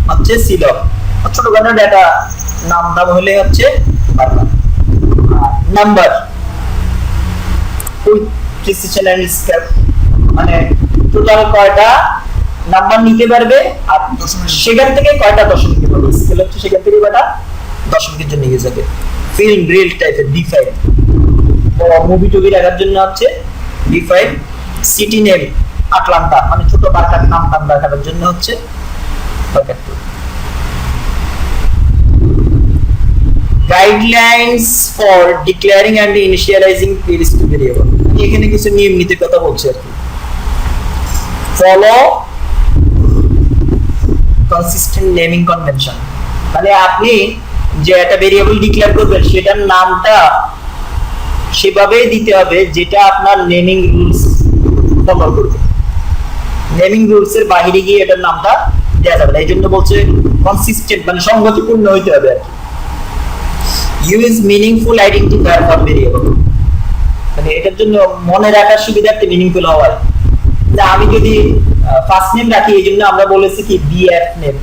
হচ্ছে CLOC, ছোটখাটো ডেটা নাম হলে হচ্ছে markup. Number, with precision and scale, মানে total কয়টা নাম্বার নিতে পারবে আর দশমিক। সেখান থেকে কয়টা দশমিক পাবে, স্কেল হচ্ছে সেখান থেকে কয়টা দশমিকের জন্য নিয়ে যাবে। ফিল্ম রিল টাইপের D5, মুভি টুভি দেখার জন্য হচ্ছে D5। সিটি নেম আটলান্টা, মানে ছোট বার্কার নাম দেখার জন্য হচ্ছে varchar 2। Guidelines for declaring and initializing fields to variable, এখানে কিছু নিয়ম নীতি কথা বলছে আর কি। ফলো কনসিস্টেন্ট নেমিং কনভেনশন, মানে আপনি যে একটা ভেরিয়েবল ডিক্লেয়ার করবেন সেটার নামটা সেভাবেই দিতে হবে যেটা আপনার নেমিং রুলস ফলো করবে। নেমিং রুলস এর বাইরে গিয়ে এটার নামটা দেওয়া যাবে না, এই জন্য বলছে কনসিস্টেন্ট, মানে সংগতিপূর্ণ হইতে হবে আর কি। Use meaningful identifier for variable, মানে এটার জন্য মনে রাখার সুবিধার্থে মিনিংফুল হওয়ার। যে আমি যদি ফার্স্ট নেম রাখি এই জন্য আমরা বলেছি কি BF নেম,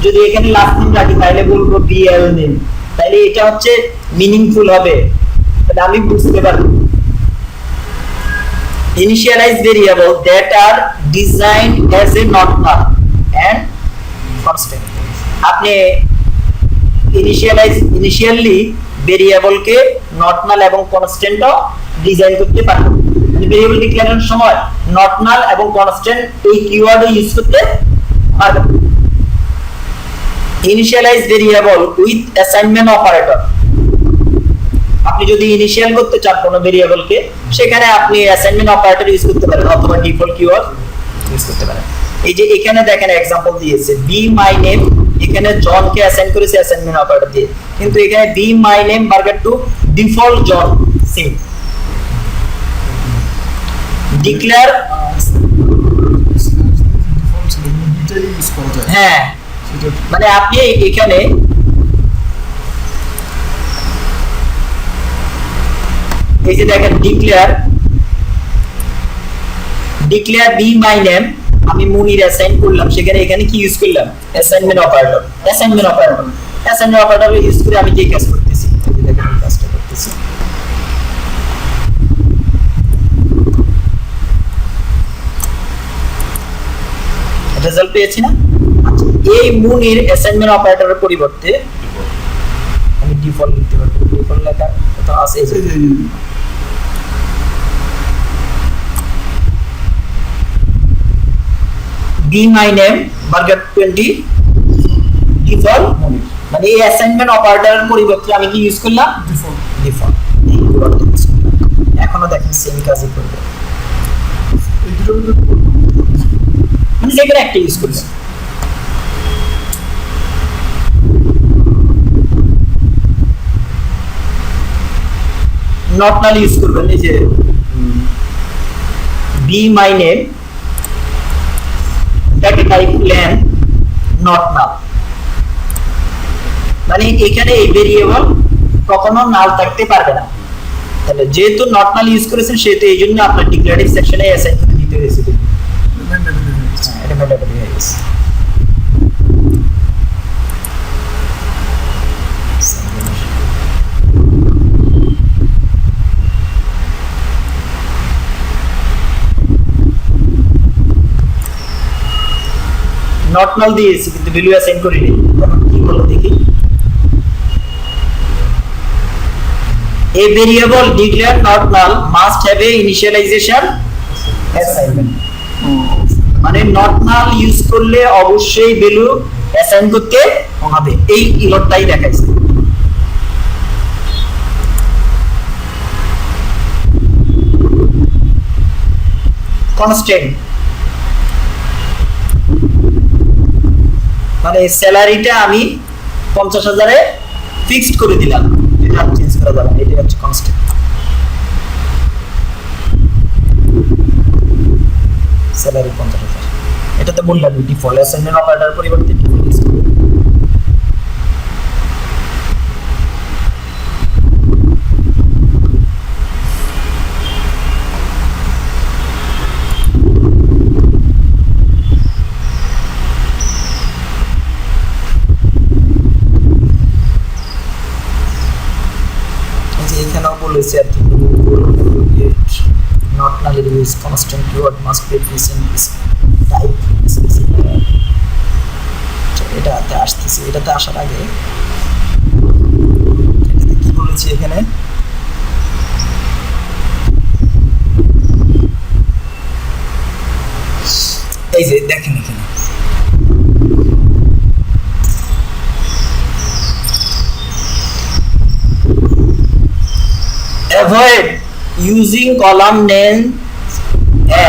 যদি এখানে লাস্ট নেম রাখি তাহলে বলবো BL নেম, তাহলে এটা হচ্ছে মিনিংফুল হবে, তাহলে আমি বুঝতে পারবো। Initialize variable that are designed as a not null and constant, আপনি ইনিশিয়ালি ভেরিয়েবল কে নট নাল এবং কনস্ট্যান্ট ডিজাইন করতে পারবেন, মানে ভেরিয়েবল ডিক্লেয়ারেশনের সময় নট নাল এবং কনস্ট্যান্ট এই কিওয়ার্ড ইউজ করতে পারবেন। Initialise variable with assignment operator, আপনি যদি ইনিশিয়াল করতে চান কোনো ভেরিয়েবলকে সেখানে আপনি অ্যাসাইনমেন্ট অপারেটর ইউজ করতে পারেন অথবা ডিফল্ট কিওয়ার্ড ইউজ করতে পারেন। এই যে এখানে দেখেন एग्जांपल দিয়েছে বি মাই নেম, এখানে জন কে অ্যাসাইন করেছে অ্যাসাইনমেন্ট অপারেটর দিয়ে, কিন্তু এখানে v my name varchar two default John same. Declare, default ছিল দুইটাই ইউজ করা যায়। হ্যাঁ সেটা মানে আপনি এখানে এই যে দেখেন ডিক্লেয়ার বি মাই নেম, আমি মুনির অ্যাসাইন করলাম, সেখানে এখানে কি ইউজ করলাম অ্যাসাইনমেন্ট অপারেটর ইউজ করে আমি যে কাজ করতেছি, এই যে দেখেন এই কাজটা করতেছি। রেজাল্ট পেয়েছি না? আচ্ছা, এই মুনির অ্যাসাইনমেন্ট অপারেটরের পরিবর্তে আমি ডিফল্ট লিখতে পারবো, ডিফল্ট লেখা কথা আছে এই যে V my name varchar 20 default Munir, মানে এই অ্যাসাইনমেন্ট অপারেটরের পরিবর্তে আমি কি ইউজ করলাম ডিফল্ট এই কিওয়ার্ডটা ইউজ করলাম। এখনো দেখেন সেম কাজই করবে, এই দুটোর মধ্যে মানে যেকোনো একটা ইউজ করলাম। নট নাল ইউজ করবেন, এই যে V my name data type lane not নাল, মানে এখানে এই ভেরিয়েবল কখনো নাল থাকতে পারবে না। তাহলে যেহেতু নট নাল ইউজ করেছেন সেহেতু এই জন্য আপনার ডিক্লারেটিভ সেকশনে অ্যাসাইন করে দিতে হয়েছে, ম্যান্ডেটরি হয়ে গেছে। এটা ম্যান্ডেটরি হয়ে গেছে। নট নাল দিয়েছি কিন্তু ভ্যালু অ্যাসাইন করিনি, তখন কি বলো দেখি। A variable declared not null must have a initialization assignment, মানে নট নাল ইউজ করলে অবশ্যই ভ্যালু অ্যাসাইন করতে হবে, এই ইররটাই দেখাইছে। কনস্ট্যান্ট, মানে স্যালারিটা আমি 50,000 ফিক্সড করে দিলাম, এটা চেঞ্জ করা যাবে না, এটা হচ্ছে কনস্ট্যান্ট। স্যালারি 50,000। এটা তো বললাম ডিফল্ট অ্যাসাইনমেন্ট অপারেটর পরিবর্তে ডিফল্ট ইউজ করবেন। এখানেও বলেছে আর কি not null use constant keyword must be present is type specifier। এটাতে আসতেছে, এটাতে আসার আগে এটাতে কি বলেছি এখানে এই যে দেখেন এখানে avoid using column name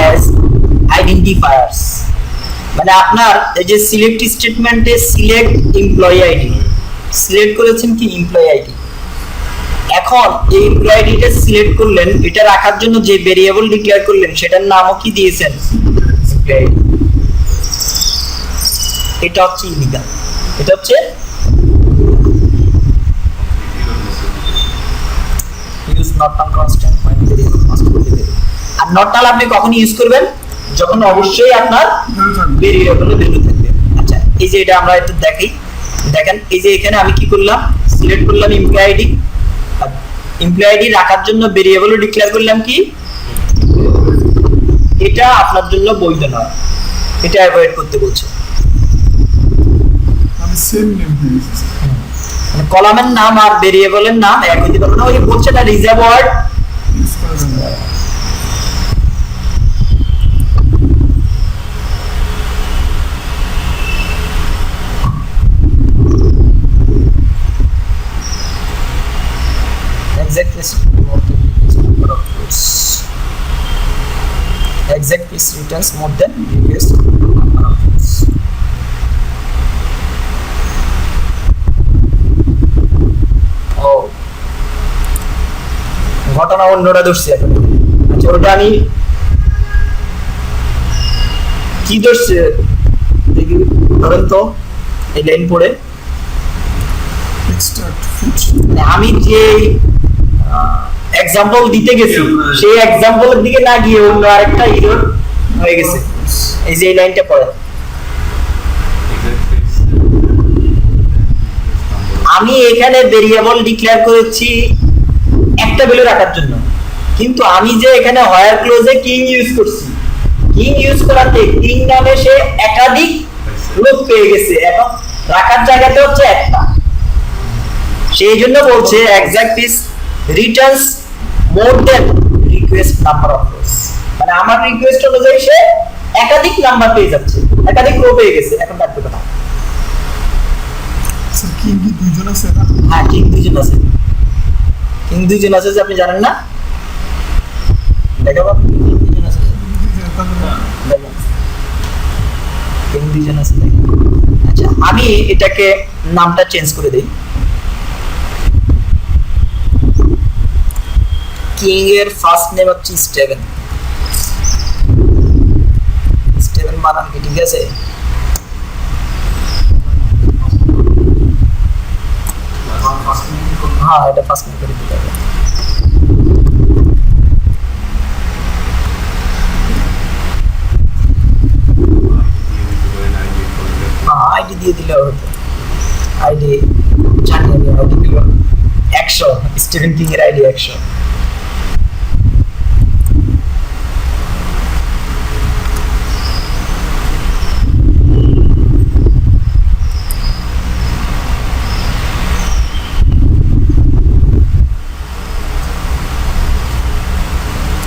as identifiers। মানে আপনার এই যে সিলেক্ট স্টেটমেন্টে সিলেক্ট এমপ্লয়ি আইডি সিলেক্ট করেছেন কি এমপ্লয়ি আইডি, এখন এই এমপ্লয়ি আইডিটা সিলেক্ট করলেন, এটা রাখার জন্য যে ভেরিয়েবল ডিক্লেয়ার করলেন সেটার নামও কি দিয়েছেন এমপ্লয়ি আইডি। এটা হচ্ছে ইলিগাল, এটা হচ্ছে use not null constant when variable must be variable। R not null আপনি কখন ইউজ করবেন, যখন অবশ্যই আপনার ভেরিয়েবলে ভ্যালু থাকবে। আচ্ছা এই যে এটা আমরা একটু দেখি, দেখেন এই যে এখানে আমি কি করলাম, সিলেক্ট করলাম এমপ্লয়ি আইডি, আর এমপ্লয়ি আইডি রাখার জন্য ভেরিয়েবল ডিক্লেয়ার করলাম কি, এটা আপনার জন্য বৈধ নয়, এটা অ্যাভয়েড করতে বলছে। আমি সেম নেম দিয়েছি মানে কলামের নাম আর ভেরিয়েবলের নাম এক হতে পারবে না, ওই বলছে না রিজার্ভ ওয়ার্ড ইউজ করা যাবে না। exact is more than number of rows, exact is returns more than previous number of rows। ও ঘটনা অন্যটা ধরছি এখন। আচ্ছা ওটা আমি কি ধরছে দেখি, ধরেন তো এই লাইন পড়ে এক্সট্রাক্ট ফিচ মানে আমি যে এক্সাম্পল দিতে গেছি সেই এক্সাম্পলের দিকে না গিয়ে অন্য আরেকটা এরর হয়ে গেছে। এই যে এই লাইনটা পড়ে, আমি এখানে ভেরিয়েবল ডিক্লেয়ার করেছি একটা ভ্যালু রাখার জন্য, কিন্তু আমি যে এখানে হোয়ার ক্লোজে কিং ইউজ করছি, কিং ইউজ করাতে কিং নামে সে একাধিক লোক পেয়ে গেছে, এখন রাখার জায়গাতে হচ্ছে একটা, সেই জন্য বলছে exact is returns more than request number of rows. মানে আমার রিকোয়েস্ট অনুযায়ী সে একাধিক নাম্বার পেয়ে যাচ্ছে, একাধিক রো পেয়ে গেছে, এখন থাকবে কথা। স্যার কিং কি দুইজন আছে না? হ্যাঁ কিং দুইজন আছে, কিং দুইজন আছে যে আপনি জানেন না, দেখাবো দুইজন আছে, দেখেন কিং দুইজন আছে দেখেন। আচ্ছা আমি এটাকে নামটা চেঞ্জ করে দিই, কিং এর ফার্স্ট নেম হচ্ছে স্টেভেন, স্টেভেন বানান কি ঠিক আছে? হ্যাঁ এটা ফার্স্ট নেম করে দিতে হবে। হ্যাঁ আইডি দিয়ে দিলে হতো, আইডি জানি আমি, আইডি দিল 100, স্টিভেন কিং এর আইডি 100।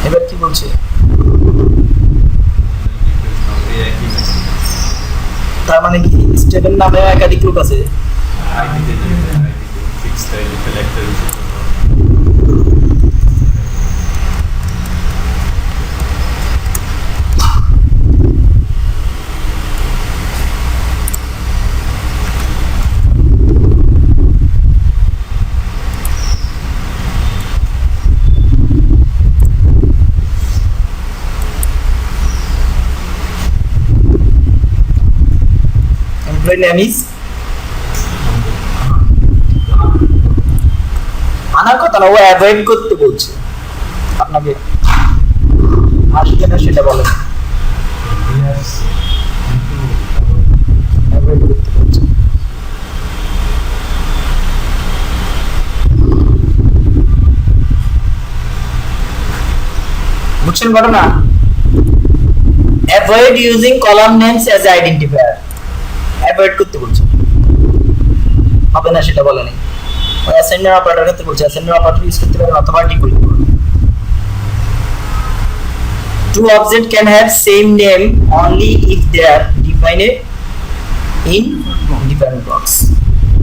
এবার কি বলছে, তার মানে কি স্টেভেন নামে একাধিক লোক আছে? employee name is আনার কথা না, ও অ্যাভয়েড করতে বলছে আপনাকে, আসবে না সেটা বলেন, অ্যাভয়েড করতে বলছে। বুঝছেন ঘটনা? Avoid using column names as identifier, avoid করতে বলছে, হবে না সেটা বলে নাই। ওই অ্যাসাইনার অপারেটর করতে বলছে, অ্যাসাইনার অপারেটর ইউজ করতে পারেন অথবা ডিপোজিট করুন। Two objects can have same name only if they are defined in different blocks.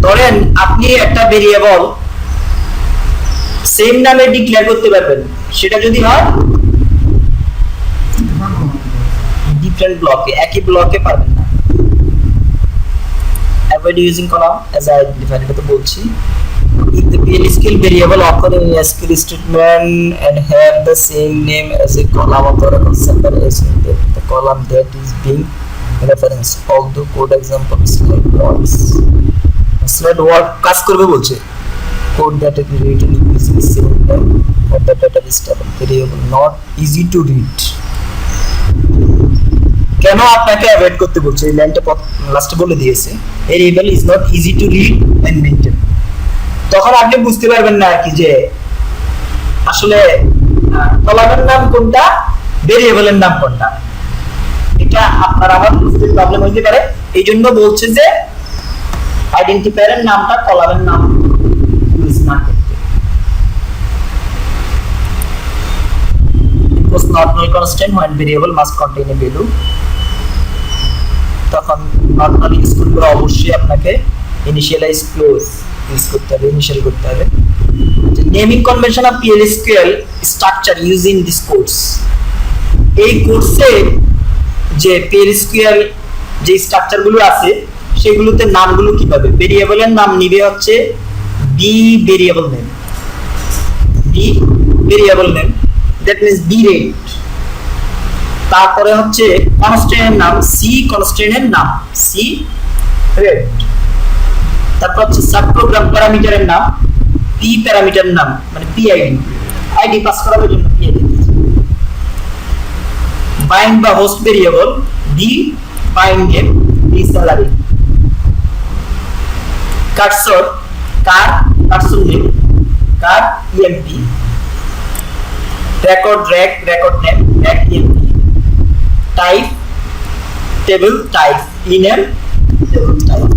ধরেন আপনি একটা ভেরিয়েবল সেম নামে ডিক্লেয়ার করতে পারবেন, সেটা যদি হয় ডিফারেন্ট ব্লকে, একই ব্লকে পারবেন না। Avoid using column as I identified, এটা তো বলছি। If the PL/SQL variable occur in a SQL statement and have the same name as a column or a concept as in the column that is being referenced, although code example slide work কাজ করবে বলছে, code that is written using the same name or the data is stable variable not easy to read। কেন আপনাকে avoid করতে বলছে, এই লাইনটা লাস্টে বলে দিয়েছে, variable is not easy to read and maintain. তখন আপনি বুঝতে পারবেন না আর কি যে আসলে কলামের নাম কোনটা, ভেরিয়েবলের নাম কোনটা, এটা আপনার আবার বুঝতে প্রবলেম হইতে পারে। এই জন্য বলছে যে আইডেন্টিফায়ারের নামটা কলামের নাম ইউজ না করতে। It was not null constant when variable must contain a value, তখন নর্মাল ইউজ করলে অবশ্যই আপনাকে ইনিশিয়ালাইজ ক্লোজ ইউজ করতে হবে, ইনিশিয়াল করতে হবে। Naming convention of PL/SQL structure using this course, এই কোর্সে যে PL/SQL যে স্ট্রাকচার গুলো আছে সেগুলোতে নামগুলো কিভাবে, ভেরিয়েবলের নাম নিবে হচ্ছে v variable name, v variable name, that means v rate. তারপরে হচ্ছে কনস্ট্যান্টের নাম, সি কনস্ট্যান্টের নাম, সি রেট। তারপর হচ্ছে সাব প্রোগ্রাম প্যারামিটারের নাম, পি প্যারামিটারের নাম, মানে পিআইডি, আইডি পাস করার জন্য পিআইডি। বাইন্ড বা host variable, V bind name, V salary. Cursor, cur cursor name, cur EMP. Record rec, record name, rec EMP. Type table type, ename table type,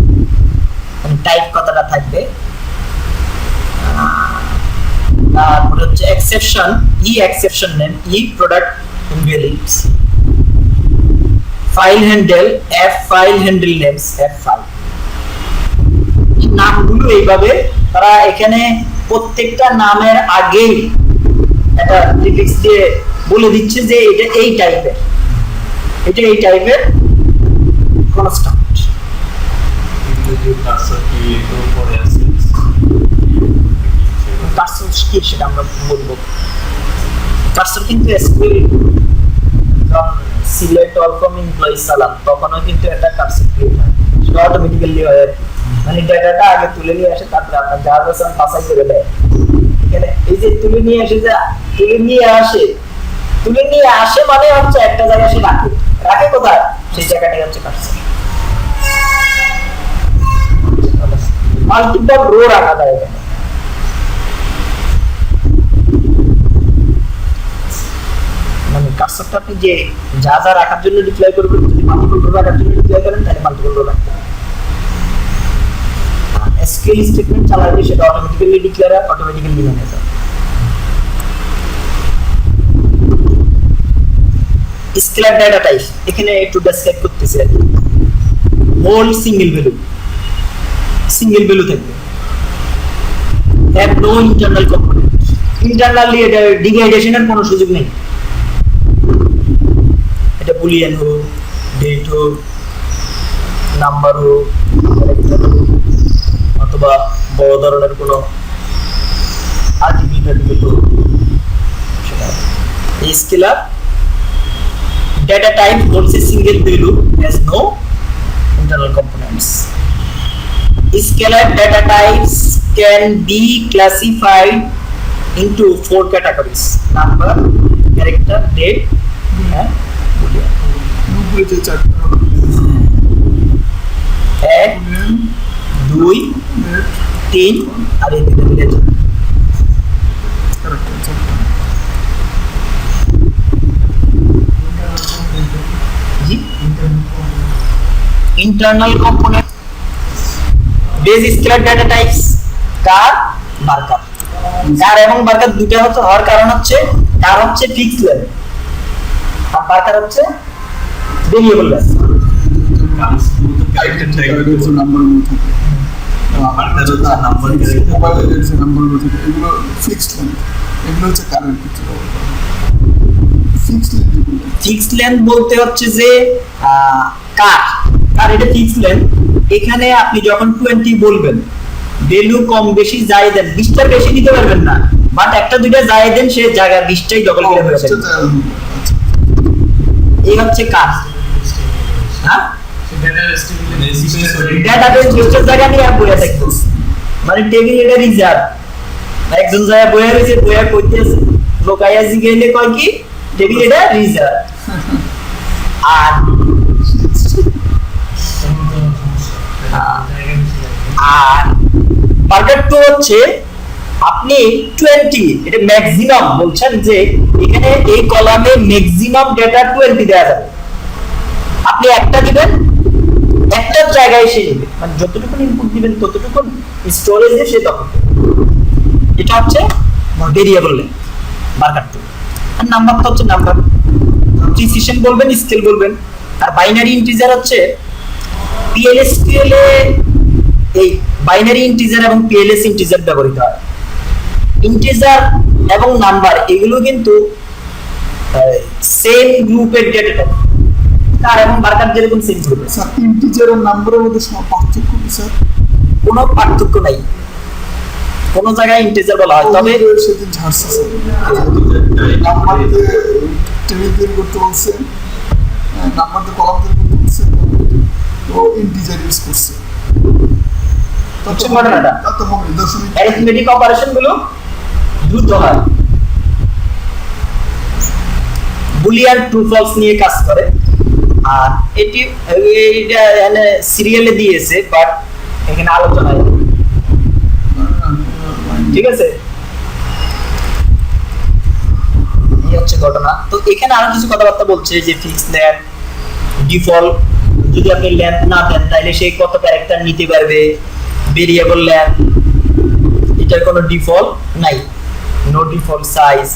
মানে type কতটা থাকবে। তারপর হচ্ছে exception, E exception name, E product invalids. File handle, F file handle names, F file. এই নামগুলো এইভাবে তারা এখানে প্রত্যেকটা নামের আগেই একটা প্রিফিক্স দিয়ে বলে দিচ্ছে যে এটা এই টাইপের, এটা এই টাইপের কনস্ট্রাক্ট। কিন্তু যে কার্সর কি এর উপরে আছে, কার্সর কি সেটা আমরা বলবো। কার্সর কিন্তু SQL select all from employee সালাম, তখনও কিন্তু একটা কার্সর ক্রিয়েট হয়, সেটা অটোমেটিক্যালি হয়, মানে ডেটাটা আগে তুলে নিয়ে আসে, তারপরে আপনার যা যা বাছাই করে দেয়। এখানে এই যে তুলে নিয়ে আসে, যা তুলে নিয়ে আসে মানে হচ্ছে একটা জায়গায় সে রাখে, রাখে কোথায়, সেই জায়গাটাই হচ্ছে কার্সর। মাল্টিপল রো রাখা যায় এখানে। মানে কার্সরটা আপনি যে যা যা রাখার জন্য ডিপ্লয় করবেন, যদি মাল্টিপল রো রাখার জন্য ডিপ্লয় করেন তাহলে মাল্টিপল রো রাখতে হবে। এসকিউএল স্টেটমেন্ট চালালে সেটা অটোমেটিক্যালি ডিক্লেয়ার হয়, অটোমেটিক্যালি মেনে যায়। স্কেলার ডেটা টাইপ এখানে একটু ডেসক্রাইব করতেছি আর কি। হোল সিঙ্গেল ভ্যালু থাকবে, have no internal component, internally এটা ডিভাইডেশনের কোনো সুযোগ নেই। এটা বুলিয়ান হোক, ডেট হোক, নাম্বার হোক, অথবা বড় ধরনের কোনো আর্টিকেল হোক, সেটা এই scalar data type holds a single value, has no internal components. Scalar data types can be classified into 4 categories: number, character, date, and boolean. উপরে যে চারটা এক, দুই, নেট তিন, আর এই দুটো মিলে যায়। ক্যারেক্টার চারটা জি? Internal component. Base scalar data types কার মার্কার। কার এবং মার্কার দুটো হচ্ছে হওয়ার কারণ হচ্ছে কার হচ্ছে ফিক্সড লেন্থ আর মার্কার হচ্ছে ভেরিয়েবল লেন্থ। ক্যারেক্টার ক্যারেক্টার যে নাম্বারগুলো থাকে মার্কার হচ্ছে নাম্বার ক্যারেক্টার মোবাইলের যে নাম্বারগুলো থাকে এগুলো ফিক্সড লেন্থ, এগুলো হচ্ছে কারেন্ট কিছু ফিক্সড লেন্থ। ফিক্সড লেন্থ বলতে হচ্ছে যে কার কার এটা ফিক্সড লেন্থ। এখানে আপনি যখন 20 বলবেন, ভ্যালু কম বেশি যাই দেন, 20টার বেশি দিতে পারবেন না, বাট একটা দুইটা যাই দেন সে জায়গা 20টাই দখল করে ফেলবে। এই হচ্ছে কার। হ্যাঁ, ডাটাবেস লিস্টের জায়গা নিয়ে আর বইয়া থাকতো, মানে টেবিল এটা রিজার্ভ। একজন যায় বইয়া রয়েছে, বইয়া কইতেছে লোকাইয়া জিগাইলে কয় কি টেবিল এটা রিজার্ভ। আর আর মার্কার টু হচ্ছে আপনি 20 এটা ম্যাক্সিমাম বলছেন যে এখানে এই কলামে ম্যাক্সিমাম ডেটা 20 দেওয়া যাবে। আপনি একটা দিবেন, একটা জায়গায় সে নেবে, মানে যতটুকু ইনপুট দিবেন ততটুকু স্টোরেজে সে তখন। এটা হচ্ছে ভেরিয়েবল লেন্থ মার্কার টু। আর নাম্বারটা হচ্ছে নাম্বার, প্রিসিশন বলবেন, স্কেল বলবেন। আর বাইনারি ইন্টিজার হচ্ছে PLSQL এ এই বাইনারি ইন্টিজার এবং PLS ইন্টিজার ব্যবহৃত হয়। ইন্টিজার এবং নাম্বার এগুলো কিন্তু সেম গ্রুপের ডেটা টাইপ। কার এবং মার্কার যেরকম সেম গ্রুপের, স্যার ইন্টিজার আর নাম্বারের মধ্যে সব পার্থক্য কি স্যার? কোনো পার্থক্য নাই, কোন জায়গায় ইন্টিজার বলা হয়। তবে সেদিন ঝাড়ছে স্যার, নাম্বার দিয়ে টেবিল তৈরি করতে বলছে, নাম্বার দিয়ে কলাম তৈরি করতে বলছে, তো ইন্টিজার ইউজ করছে। হচ্ছে ঘটনাটা তত হবে দশমিক অ্যারিথমেটিক অপারেশন গুলো দ্রুত হয়। বুলিয়ান ট্রু ফলস নিয়ে কাজ করে। আর এটি এটা এখানে সিরিয়ালে দিয়েছে, বাট এখানে আলোচনা নেই। ঠিক আছে, এই হচ্ছে ঘটনা। তো এখানে আরো কিছু কথাবার্তা বলছে যে ফিক্স লেন্থ, ডিফল্ট, যদি আপনি লেন্থ না দেন তাহলে সে কত ক্যারেক্টার নিতে পারবে। ভেরিয়েবল লেন্থ, এটার কোনো ডিফল্ট নাই, নো ডিফল্ট সাইজ।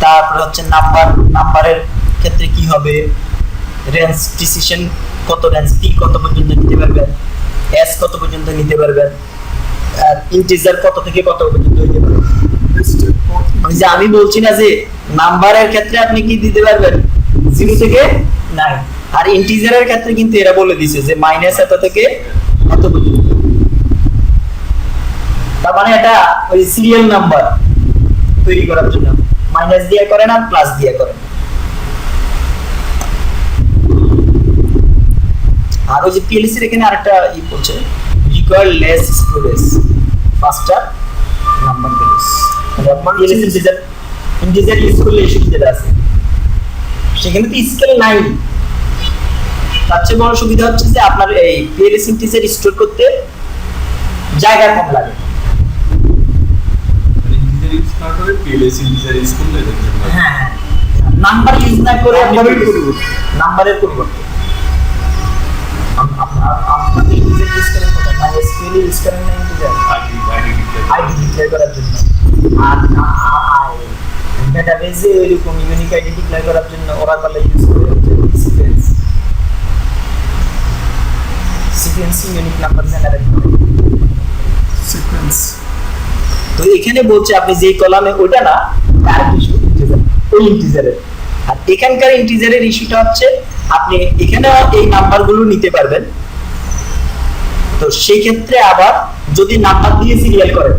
তারপর হচ্ছে নাম্বার, নাম্বারের ক্ষেত্রে কি হবে, রেঞ্জ প্রিসিশন কত, রেঞ্জ পি কত পর্যন্ত নিতে পারবেন, এস কত পর্যন্ত নিতে পারবেন, আর ইন্টিজার কত থেকে কত পর্যন্ত নিতে পারবেন। ওই যে আমি বলছি না যে নাম্বারের ক্ষেত্রে আপনি কি দিতে পারবেন 0 থেকে 9, আর ইন্টিজারের ক্ষেত্রে কিন্তু এরা বলে দিয়েছে যে মাইনাস এত থেকে এত পর্যন্ত। তার মানে এটা ওই সিরিয়াল নাম্বার তৈরি করার জন্য মাইনাস দিয়ে করেন আর প্লাস দিয়ে করেন। আর ওই যে পিএলসি এখানে আরেকটা ই বলছে, require less storage, ফাস্টার number values. PLC integer use করলে এই সুবিধাটা আছে, সেখানে তো স্কেল নাই। তার চেয়ে বড় সুবিধা হচ্ছে যে আপনার এই পিএলএস ইন্টিজার স্টোর করতে জায়গা কম লাগে। ইন্টিজার ইউজ না করে PLS ইন্টিজার ইউজ করলে এটার জন্য হ্যাঁ, নাম্বার ইউজ না করে নাম্বারের পরিবর্তে আপনি ইন্টিজার ইউজ করেন কোথায়, MySQL ইউজ করেন না ইন্টিজার আইডি ডিক্লেয়ার করার জন্য। আর ডেটাবেজে এরকম ইউনিক আইডি ডিক্লেয়ার করার জন্য ওরাকল ইউজ করে sequence, sequencing unique number generate করে সিকোয়েন্স। তো এখানে বলছে আপনি যেই কলামে ওটা না, তার কিছু ইন্টিজার ওই ইন্টিজারের। আর এখানকার ইন্টিজারের ইস্যুটা হচ্ছে আপনি এখানে এই নাম্বারগুলো নিতে পারবেন। তো সেই ক্ষেত্রে আবার যদি নাম্বার দিয়ে সিরিয়াল করেন,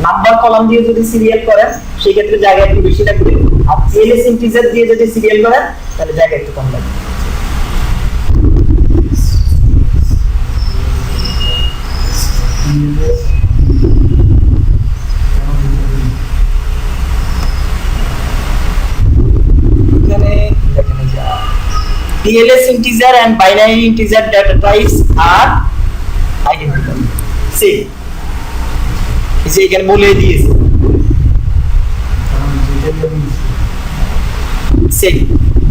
নাম্বার কলাম দিয়ে যদি সিরিয়াল করেন সেই ক্ষেত্রে জায়গা একটু বেশি লাগবে। আর পিএলএস ইন্টিজার দিয়ে যদি সিরিয়াল করেন তাহলে জায়গা একটু কম লাগবে। TLS integer and binary integer data types are identical. See, इसे এখানে বলে দিয়েছে same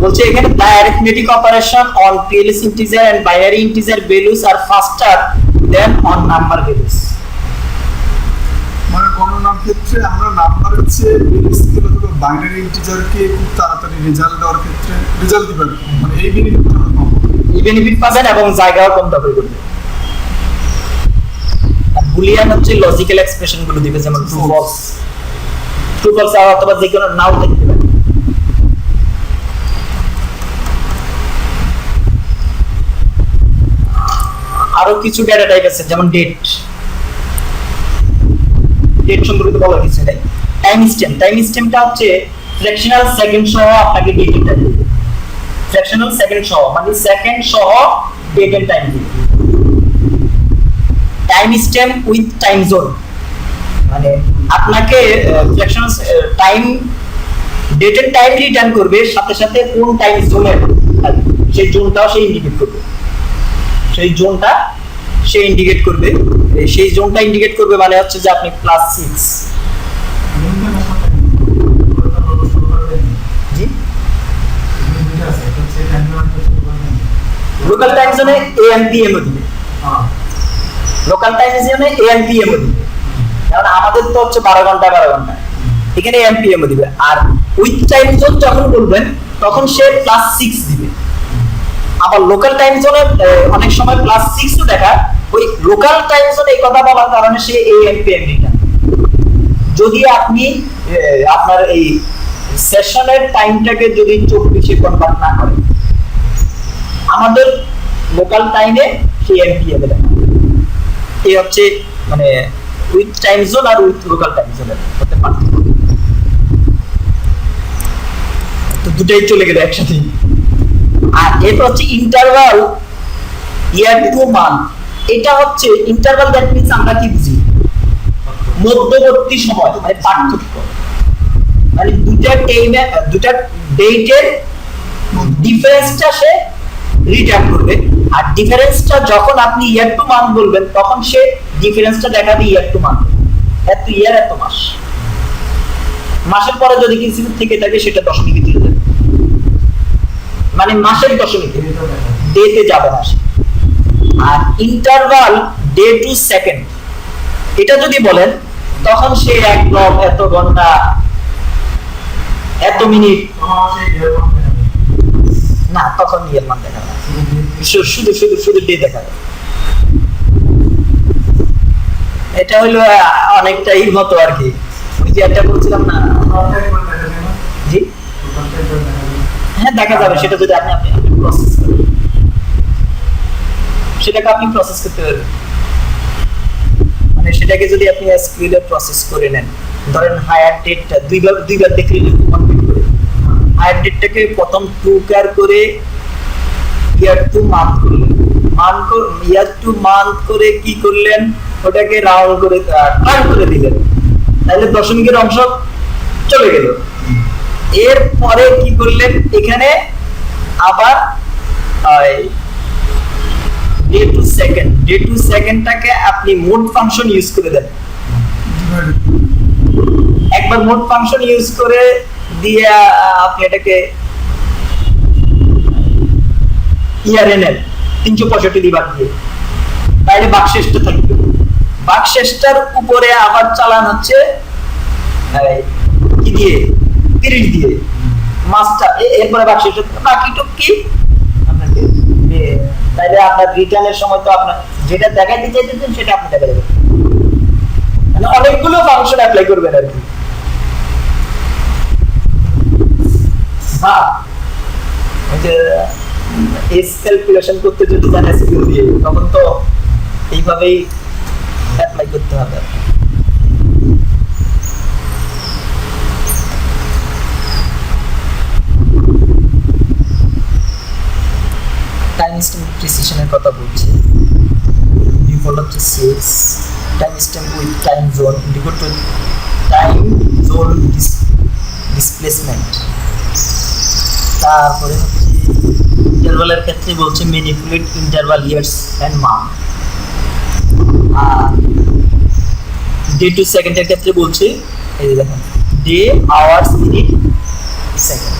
বলছে এখানে the arithmetic operation on TLS integer and binary integer values are faster than on number values. মানে গণনার ক্ষেত্রে আমরা নাম্বারের চেয়ে বেসিক্যালি অথবা বাইনারি ইন্টিজারকে খুব তাড়াতাড়ি রেজাল্ট দেওয়ার ক্ষেত্রে রেজাল্ট দিবেন, মানে এই বেনিফিটটা আমরা পাবো। এই বেনিফিট পাবেন এবং জায়গাও কম দখল করবে। আর বুলিয়ান হচ্ছে লজিক্যাল এক্সপ্রেশন গুলো দিবে, যেমন ট্রু ফলস অথবা যে কোনো নাও দেখতে পারে। আরো কিছু ডেটা টাইপ আছে, যেমন ডেট সম্পর্কিত বলা কিছু নাই। টাইম স্ট্যাম্পটা হচ্ছে ফ্র্যাকশনাল সেকেন্ড সহ আপনাকে ডেট এন্ড টাইম দিবে। ফ্র্যাকশনাল সেকেন্ড সহ মানে সেকেন্ড সহ ডেট এন্ড টাইম দিবে। Timestamp with time zone মানে আপনাকে fractional time date and time return করবে, সাথে সাথে কোন টাইম জোনে সেই জোনটাও সে ইন্ডিকেট করবে। সেই জোনটা ইন্ডিকেট করবে মানে হচ্ছে যে আপনি +6। জি, লোকাল টাইম জোনে AM PM ও দিবে। লোকাল টাইম জোনে AM PM ও দিবে, কারণ আমাদের তো হচ্ছে 12 ঘন্টা এখানে AM PM ও দিবে। আর উইথ টাইম জোন যখন বলবেন তখন সে +6 দিবে। আবার লোকাল টাইম জোনে অনেক সময় +6 ও দেখায়, ওই লোকাল টাইম জোনে এই কথা বলার কারণে সে AM PM রিটার্ন। যদি আপনি আপনার এই সেশনের টাইমটাকে যদি 24 এ কনভার্ট না করেন, আমাদের লোকাল টাইমে সে AM PM এ দেখায়। এই হচ্ছে মানে উইথ টাইম জোন আর উইথ লোকাল টাইম জোনের মধ্যে পার্থক্য। তো দুটাই চলে গেল একসাথে। আর এরপর হচ্ছে ইন্টারভাল ইয়ার টু মান্থ। এটা হচ্ছে ইন্টারভাল, দ্যাট মিন্স আমরা কি বুঝি মধ্যবর্তী সময়, মানে পার্থক্য, মানে দুটা ডেটের ডিফারেন্সটা সে রিটার্ন করবে। আর ডিফারেন্সটা যখন আপনি ইয়ার টু মান্থ বলবেন তখন সে ডিফারেন্সটা দেখাবে ইয়ার টু মান্থ, এত ইয়ার এত মাস। মাসের পরে যদি কিছু থেকে থাকে সেটা দশমিকে দিয়ে দেবে, মানে মাসের দশমিকে, ডেতে যাবে না। আর ইন্টারভাল ডে টু সেকেন্ড এটা যদি বলেন তখন সে 1 ব্লক, এত ঘন্টা, এত মিনিট না, তখন ইয়ার মান দেখাবে না, শুধু ডে দেখাবে। এটা হলো অনেকটাই মতো আর কি, ওই যে একটা বলছিলাম না। জি হ্যাঁ, দেখা যাবে সেটা যদি আপনি প্রসেস করেন, সেটাকে আপনি প্রসেস করতে পারবেন। মানে সেটাকে যদি আপনি এসকিউএল এ প্রসেস করে নেন, ধরেন হায়ার ডেটটা দুইবার দেখলে কমপ্লিট করে, হায়ার ডেটটাকে প্রথম টুকার করে ইয়ার টু মান্থ করলেন, ইয়ার টু মান্থ করে কি করলেন, ওটাকে রাউন্ড করে টার্ন করে দিলেন, তাহলে দশমিকের অংশ চলে গেল। এরপরে কি করলেন, এখানে আবার ডে টু সেকেন্ডটাকে আপনি মোড ফাংশন ইউজ করে দেন। একবার মোড ফাংশন ইউজ করে দিয়ে আপনি এটাকে ইয়ারে নেন 365 ডিভাইড দিয়ে, তাহলে বাকশেষটা থাকবে। বাকশেষটার উপরে আবার চালান হচ্ছে কি দিয়ে, 30 দিয়ে মাস্টার, এরপরে বাকশেষটা বাকিটুক কি আপনাকে, তাইলে আপনার রিটার্নের সময় তো আপনার যেটা দেখাইতে চাইতেছেন সেটা আপনি দেখা যাবে, মানে অনেকগুলো ফাংশন অ্যাপ্লাই করবেন আর কি। বা এস ক্যালকুলেশন করতে যদি জানা স্কিল দিয়ে, তখন তো এইভাবেই অ্যাপ্লাই করতে হবে। টাইম স্ট্যাম্প প্রিসিশনের কথা বলছি। ডিফল্ট হচ্ছে 6, timestamp with time zone, default time zone displacement, তারপরে হচ্ছে ইন্টারভালের ক্ষেত্রে বলছে manipulate interval years and month. আর ডে টু সেকেন্ডের ক্ষেত্রে বলছে এই যে দেখেন ডে আওয়ার্স মিনিট সেকেন্ড।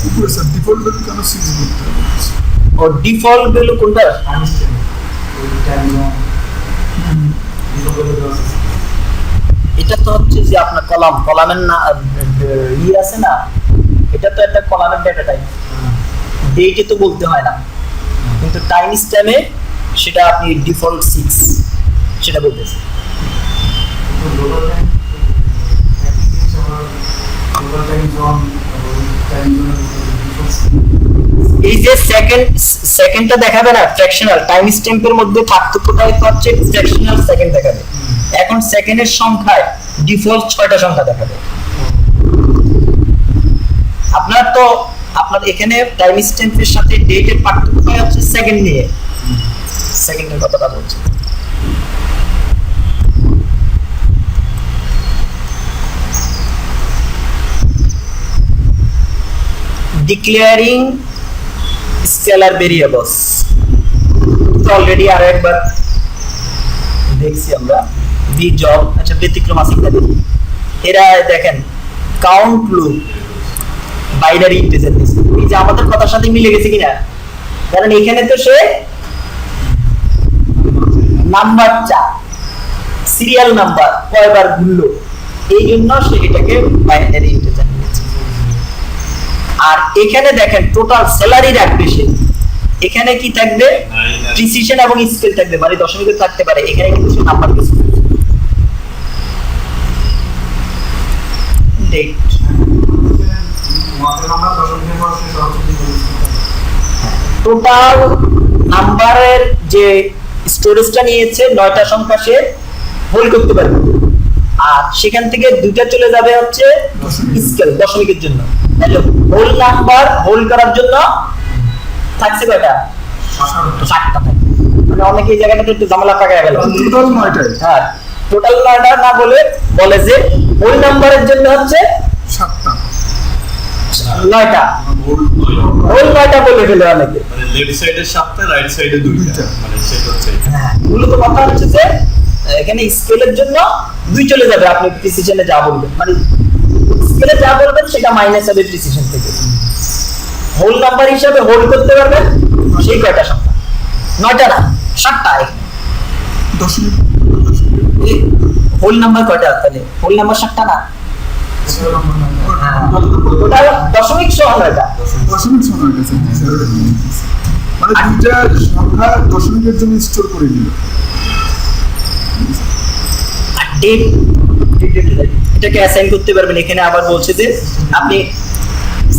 উপরে স্যার ডিফল্ট ভ্যালু কেন 6 করতে হবে? ও ডিফল্ট ভ্যালু কোনটা? এটা তো হচ্ছে যে আপনার কলামের না আছে না, এটা তো একটা কলামের ডেটা টাইপ, ডেটে তো বলতে হয় না, কিন্তু টাইম স্ট্যাম্পে সেটা আপনি ডিফল্ট 6 সেটা বলতেছে। এই যে সেকেন্ডটা দেখাবে না ফ্র্যাকশনাল, টাইম স্ট্যাম্পের মধ্যে পার্থক্যটা হচ্ছে ফ্র্যাকশনাল সেকেন্ড দেখাবে। এখন সেকেন্ডের সংখ্যায় ডিফল্ট 6টা সংখ্যা দেখাবে। আপনার এখানে টাইম স্ট্যাম্পের সাথে ডেটের পার্থক্য হচ্ছে সেকেন্ড নিয়ে, সেকেন্ডের কথাটা বলছি। ডিক্লেয়ারিং স্কেলার ভেরিয়েবলস অলরেডি আরো একবার দেখছি আমরা। বি জব, আচ্ছা ব্যতিক্রম আছে ইত্যাদি। এরা দেখেন কাউন্ট লুপ বাইনারি ইন্টিজার দিছে, এই যে আমাদের কথার সাথে মিলে গেছে কিনা, কারণ এখানে তো সে নাম্বার চা সিরিয়াল নাম্বার কয়বার ঘুরলো, এই জন্য সে এটাকে বাইনারি ইন্টিজার নিয়েছে। আর এখানে দেখেন টোটাল স্যালারি রাখবে সে, এখানে কি থাকবে প্রিসিশন এবং স্কেল থাকবে, মানে দশমিকে থাকতে পারে, এখানে কিন্তু সে নাম্বার কিছু ডেট। টোটাল নাম্বারের যে স্টোরেজটা নিয়েছে 9টা সংখ্যা সে হোল্ড করতে পারবে, আর সেখান থেকে 2টা চলে যাবে হচ্ছে স্কেল দশমিকের জন্য। তাহলে হোল নাম্বার হোল্ড করার জন্য থাকছে কয়টা? 7টা থাকবে। মানে অনেকে এই জায়গাটাতে একটু ঝামেলা পাকায় গেল। টোটাল 9টাই। হ্যাঁ টোটাল 9টা না বলে যে হোল নাম্বারের জন্য হচ্ছে 7টা 9টা, হোল 9টা বলে ফেলে অনেকে। মানে লেফট সাইডে 7টা, রাইট সাইডে 2টা, মানে সেটা হচ্ছে হ্যাঁ মূলত কথা হচ্ছে যে এখানে স্কেলের জন্য 2 চলে যাবে, আপনি প্রিসিশনে যা বলবেন, মানে স্কেলে যা বলবেন সেটা মাইনাস হবে প্রিসিশন থেকে। হোল নাম্বার হিসাবে হোল্ড করতে পারবেন সেই কয়টা সংখ্যা? 9টা না 7টা। দশমিক হোল নাম্বার কয়টা? তাহলে হোল নাম্বার 7টা না, ওটা দশমিক সহ 9টা। দশমিক শোনা গেছে, মানে 2টা সংখ্যা দশমিকের জন্য স্টোর করে দিল। আর ডেট এটাকে অ্যাসাইন করতে পারবেন। এখানে আবার বলছে যে আপনি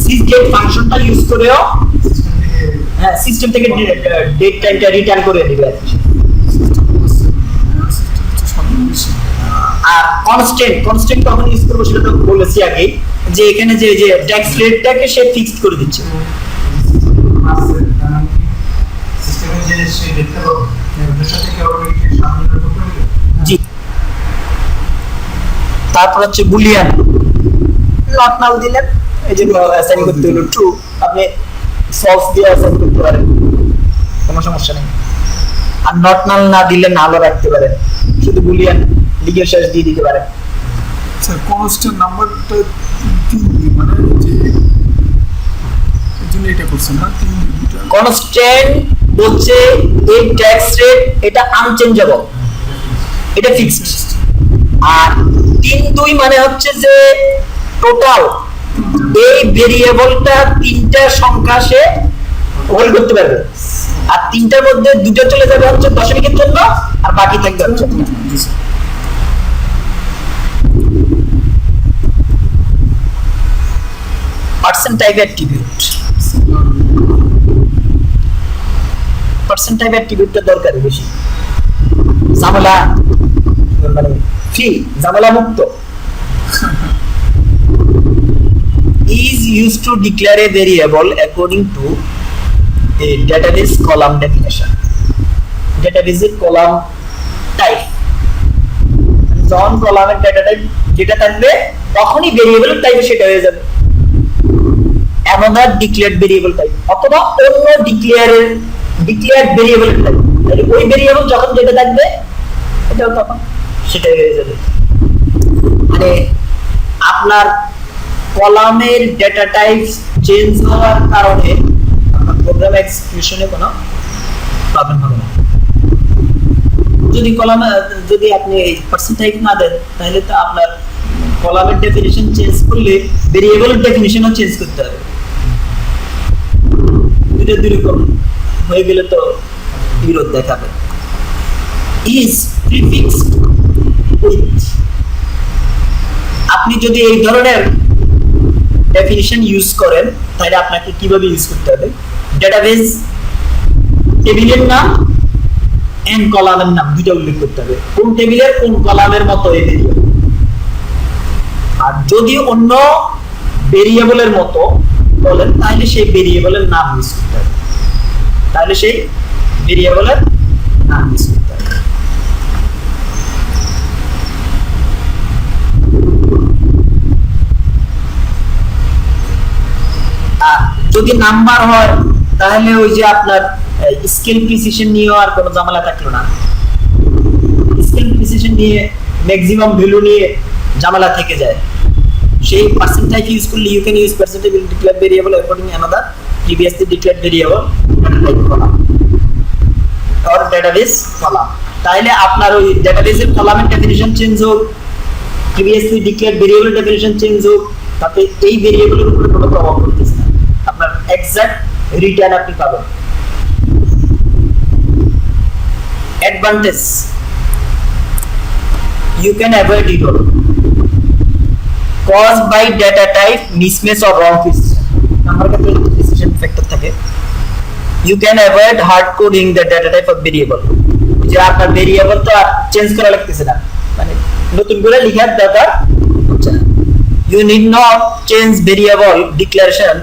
সিসগেট ফাংশনটা ইউজ করেও হ্যাঁ সিস্টেম থেকে ডেট টাইমটা রিটার্ন করে দিবে আর কি। আর কনস্ট্যান্ট কখন ইউজ করবো সেটা তো বলেছি আগে, যে এখানে যে ট্যাক্স রেটটাকে সে ফিক্সড করে দিচ্ছে। জি তারপর হচ্ছে বুলিয়ান, নট নাল দিলেন এই যে অ্যাসাইন করতে হলো ট্রু, আপনি ফলস দিয়ে অ্যাসাইন করতে পারেন, কোনো সমস্যা নেই। আর নট নাল না দিলে নালও রাখতে পারেন, শুধু বুলিয়ান লিখে শেষ দিয়ে দিতে পারেন। স্যার কনস্ট্যান্ট নাম্বারটা 3 মানে যে এই জন্য এটা করছেন না 3 কনস্ট্যান্ট বলছে এই ট্যাক্স রেট এটা আনচেঞ্জেবল, এটা ফিক্সড। আর 3-2 মানে হচ্ছে যে টোটাল এই ভেরিয়েবলটা 3টা সংখ্যা সে হোল্ড করতে পারবে, আর 3টার মধ্যে 2টা চলে যাবে হচ্ছে দশমিকের জন্য, আর বাকি থাকবে হচ্ছে percent type attribute. Percent type অ্যাট্রিবিউটটা দরকার বেশি, ঝামেলা মানে ফ্রি, ঝামেলা মুক্ত। is used to declare a variable according to a database column definition. Database এর column type, যখন কলামের ডেটা টাইপ যেটা থাকবে তখনই ভেরিয়েবল টাইপ সেটা হয়ে যাবে অ্যানাদার ডিক্লেয়ার্ড ভেরিয়েবল টাইপ, অথবা অন্য ডিক্লেয়ার্ড ভেরিয়েবল টাইপ। তাহলে ওই ভেরিয়েবল যখন যেটা থাকবে এটাও তখন সেটাই হয়ে যাবে। মানে আপনার কলামের ডেটা টাইপ চেঞ্জ হওয়ার কারণে আপনার প্রোগ্রাম এক্সিকিউশনে কোনো প্রবলেম হবে না। যদি আপনি পার্সেন্ট টাইপ না দেন তাহলে তো আপনার কলামের ডেফিনিশন চেঞ্জ করলে ভেরিয়েবলের ডেফিনিশনও চেঞ্জ করতে হবে। দুটো দুই রকম হয়ে গেলে তো বিরোধ দেখাবে। ইজ প্রিফিক্সড উইথ, আপনি যদি এই ধরনের ডেফিনিশন ইউজ করেন তাহলে আপনাকে কিভাবে ইউজ করতে হবে? ডেটাবেস টেবিলের নাম এন্ড কলামের নাম দুইটা উল্লেখ করতে হবে, কোন টেবিলের কোন কলামের মতো এই ভেরিয়েবল। আর যদি অন্য ভেরিয়েবলের মতো বলেন তাহলে সেই ভেরিয়েবলের নাম ইউজ করতে হবে, তাহলে সেই ভেরিয়েবলের নাম ইউজ করতে হবে। আর যদি নাম্বার হয় তাহলে ওই যে আপনার স্কেল প্রিসিশন নিয়ে আর কোনো ঝামেলা থাকলো না। স্কেল প্রিসিশন নিয়ে ম্যাক্সিমাম ভ্যালু নিয়ে ঝামেলা থেকে যায়। সেই পার্সেন্ট টাইপ ইউজ করলে you can use percentage declared variable according another previously declared variable type column or database column. তাহলে আপনার ওই ডেটাবেসের কলামের ডেফিনিশন চেঞ্জ হোক, previously declared variable definition change হোক, তাতে এই ভেরিয়েবলের উপরে কোনো প্রভাব পড়তেছে না, আপনার এক্সাক্ট রিটার্ন আপনি পাবেন। Advantage, you can avoid error caused by data type mismatch or wrong precision. Number ka precision factor থাকে। You can avoid hard coding the data type of variable, যে আপনার ভেরিয়েবল তো চেঞ্জ করা লাগতেছে না, মানে নতুন করে লেখার দরকার হচ্ছে না। You need not change variable declaration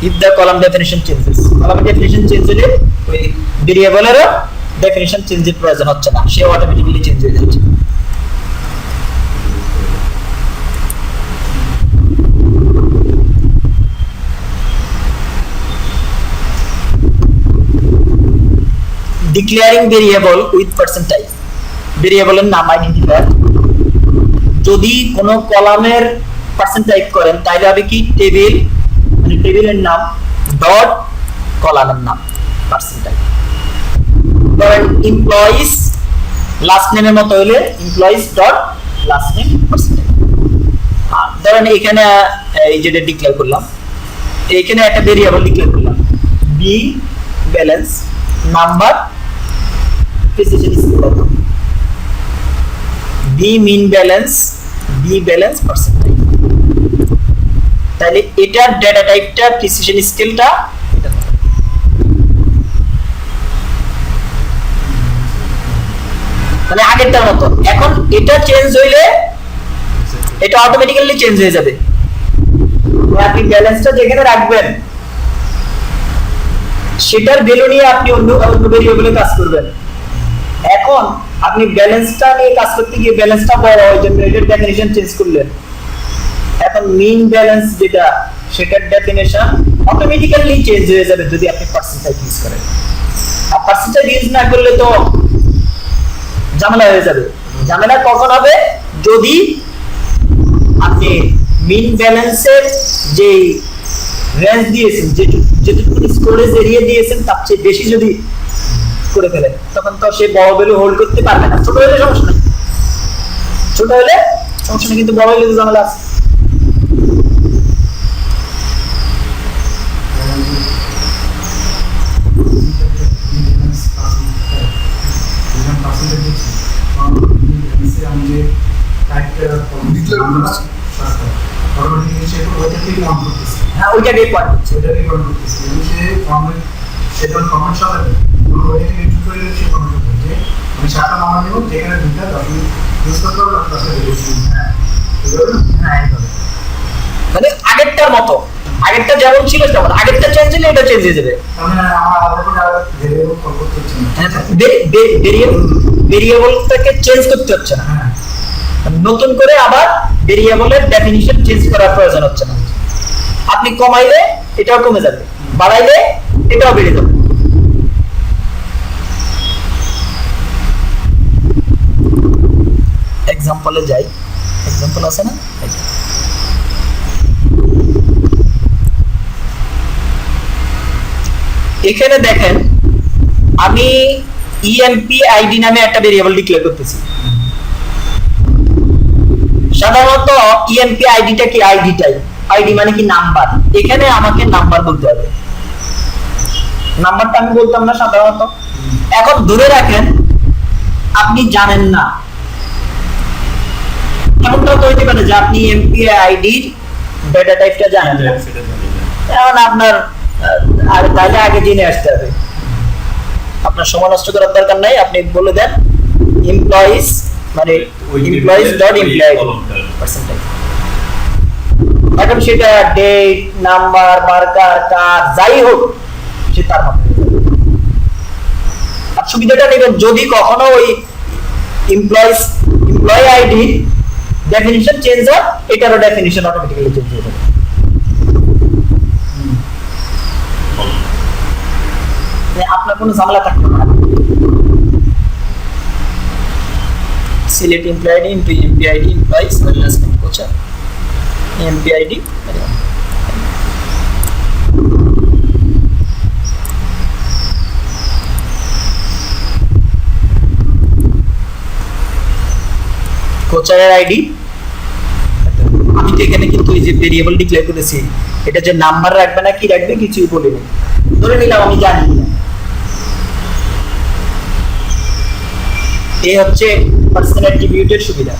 if the column definition changes. column definition change হলে ওই ভেরিয়েবলেরও ডেফিনিশন চেঞ্জের প্রয়োজন হচ্ছে না, সে অটোমেটিক্যালি চেঞ্জ হয়ে যাচ্ছে। Declaring variable with percent type, ভেরিয়েবলের নাম আইডেন্টিফায়ার। যদি কোনো কলামের পার্সেন্ট টাইপ করেন তাহলে হবে কি টেবিল, মানে টেবিলের নাম ডট কলামের নাম পার্সেন্ট টাইপ। ধরেন এমপ্লয়িজ লাস্ট নেমের মতো হলে employees dot last name percent type. আর ধরেন এখানে এই যেটা ডিক্লেয়ার করলাম, এখানে একটা ভেরিয়েবল ডিক্লেয়ার করলাম V balance number precision scale, V min balance, V balance percent type. তাহলে এটার ডেটা টাইপটা প্রিসিশন স্কেলটা এটা, মানে আগেরটার মতো। এখন এটা চেঞ্জ হইলে এটা অটোমেটিক্যালি চেঞ্জ হয়ে যাবে। আপনি ব্যালেন্সটা যেখানে রাখবেন সেটার ভ্যালু নিয়ে আপনি অন্য ভেরিয়েবলে কাজ করবেন। এখন আপনি ব্যালেন্সটা নিয়ে কাজ করতে গিয়ে ব্যালেন্সটা বড় হয়, জন্য এটার ডেফিনিশন চেঞ্জ করলেন। এখন মিন ব্যালেন্স যেটা সেটার ডেফিনিশন অটোমেটিক্যালি চেঞ্জ হয়ে যাবে যদি আপনি পার্সেন্টেজ ইউজ করেন। আর পার্সেন্টেজ ইউজ না করলে তো ঝামেলা হয়ে যাবে। ঝামেলা কখন হবে? যদি আপনি মিন ব্যালেন্সের যে রেঞ্জ দিয়েছেন, যেটুকু স্টোরেজ এরিয়া দিয়েছেন তার চেয়ে বেশি যদি করে ফেলেন তখন তো সে বড় ভ্যালু হোল্ড করতে পারবে না। ছোট হলে সমস্যা নেই, ছোট হলে সমস্যা নেই, কিন্তু বড় হলে তো ঝামেলা আছে। হ্যাঁ ওইটাকে পয়েন্ট হচ্ছে, ওইটাকে কমেন্ট করতেছে সে কমেন্ট, সেটা কমেন্ট সাথে ওইটাকে ইনপুট করে সে কমেন্ট করতে যে আমি সাতটা নাম্বার নেব যেখানে দুইটা দশমিক ইউজ করতে হবে আর দশটা দিয়েছি। হ্যাঁ হ্যাঁ এইভাবে, মানে আগেরটার মতো, আগেরটা যেমন ছিল তেমন, আগেরটা চেঞ্জ হলে এটা চেঞ্জ হয়ে যাবে। মানে আমার আলাদা করে ভেরিয়েবল কল করতে হচ্ছে না, ভেরিয়েবলটাকে চেঞ্জ করতে হচ্ছে না, নতুন করে আবার ভেরিয়েবলের ডেফিনিশন চেঞ্জ করার প্রয়োজন হচ্ছে না। আপনি কমাইলে এটাও কমে যাবে, বাড়াইলে এটাও বেড়ে যাবে। এক্সাম্পলে যাই, এক্সাম্পল আছে না? এখানে দেখেন আমি ইএমপি আইডি নামে একটা ভেরিয়েবল ডিক্লেয়ার করতেছি। সাধারণত ইএমপি আইডিটা কি? আইডিটাই, আইডি মানে কি নাম্বার। এখানে আমাকে নাম্বার বলতে হবে, নাম্বারটা আমি বলতাম না সাধারণত। এখন ধরে রাখেন আপনি জানেন না, এমনটা তো হইতে পারে যে আপনি এমপি আইডির ডেটা টাইপটা জানেন না, এখন আপনার আর তাহলে আগে জেনে আসতে হবে। আপনার সময় নষ্ট করার দরকার নাই, আপনি বলে দেন এমপ্লয়িজ মানে এমপ্লয়িজ ডট এমপ্লয়ি পার্সেন্টেজ। এখন সেটা ডেট, নাম্বার, মার্কার, কার যাই হোক সে তার মধ্যে। আর সুবিধাটা নেবেন যদি কখনো ওই এমপ্লয়ি আইডি ডেফিনিশন চেঞ্জ হয়, এটারও ডেফিনিশন অটোমেটিক্যালি চেঞ্জ হয়ে যাবে। আপনার কোনো ঝামেলা থাকবে না। Select employee ID into EMP ID employees ওয়েলনেস কোচার এমপি আইডি কোচারের আইডি। আমি তো এখানে কিন্তু এই যে ভেরিয়েবল ডিক্লেয়ার করেছি, এটা যে নাম্বার রাখবে না কি রাখবে কিছুই বলিনি, ধরে নিলাম আমি জানি না। এই হচ্ছে পার্সোনাল অ্যাট্রিবিউটের সুবিধা।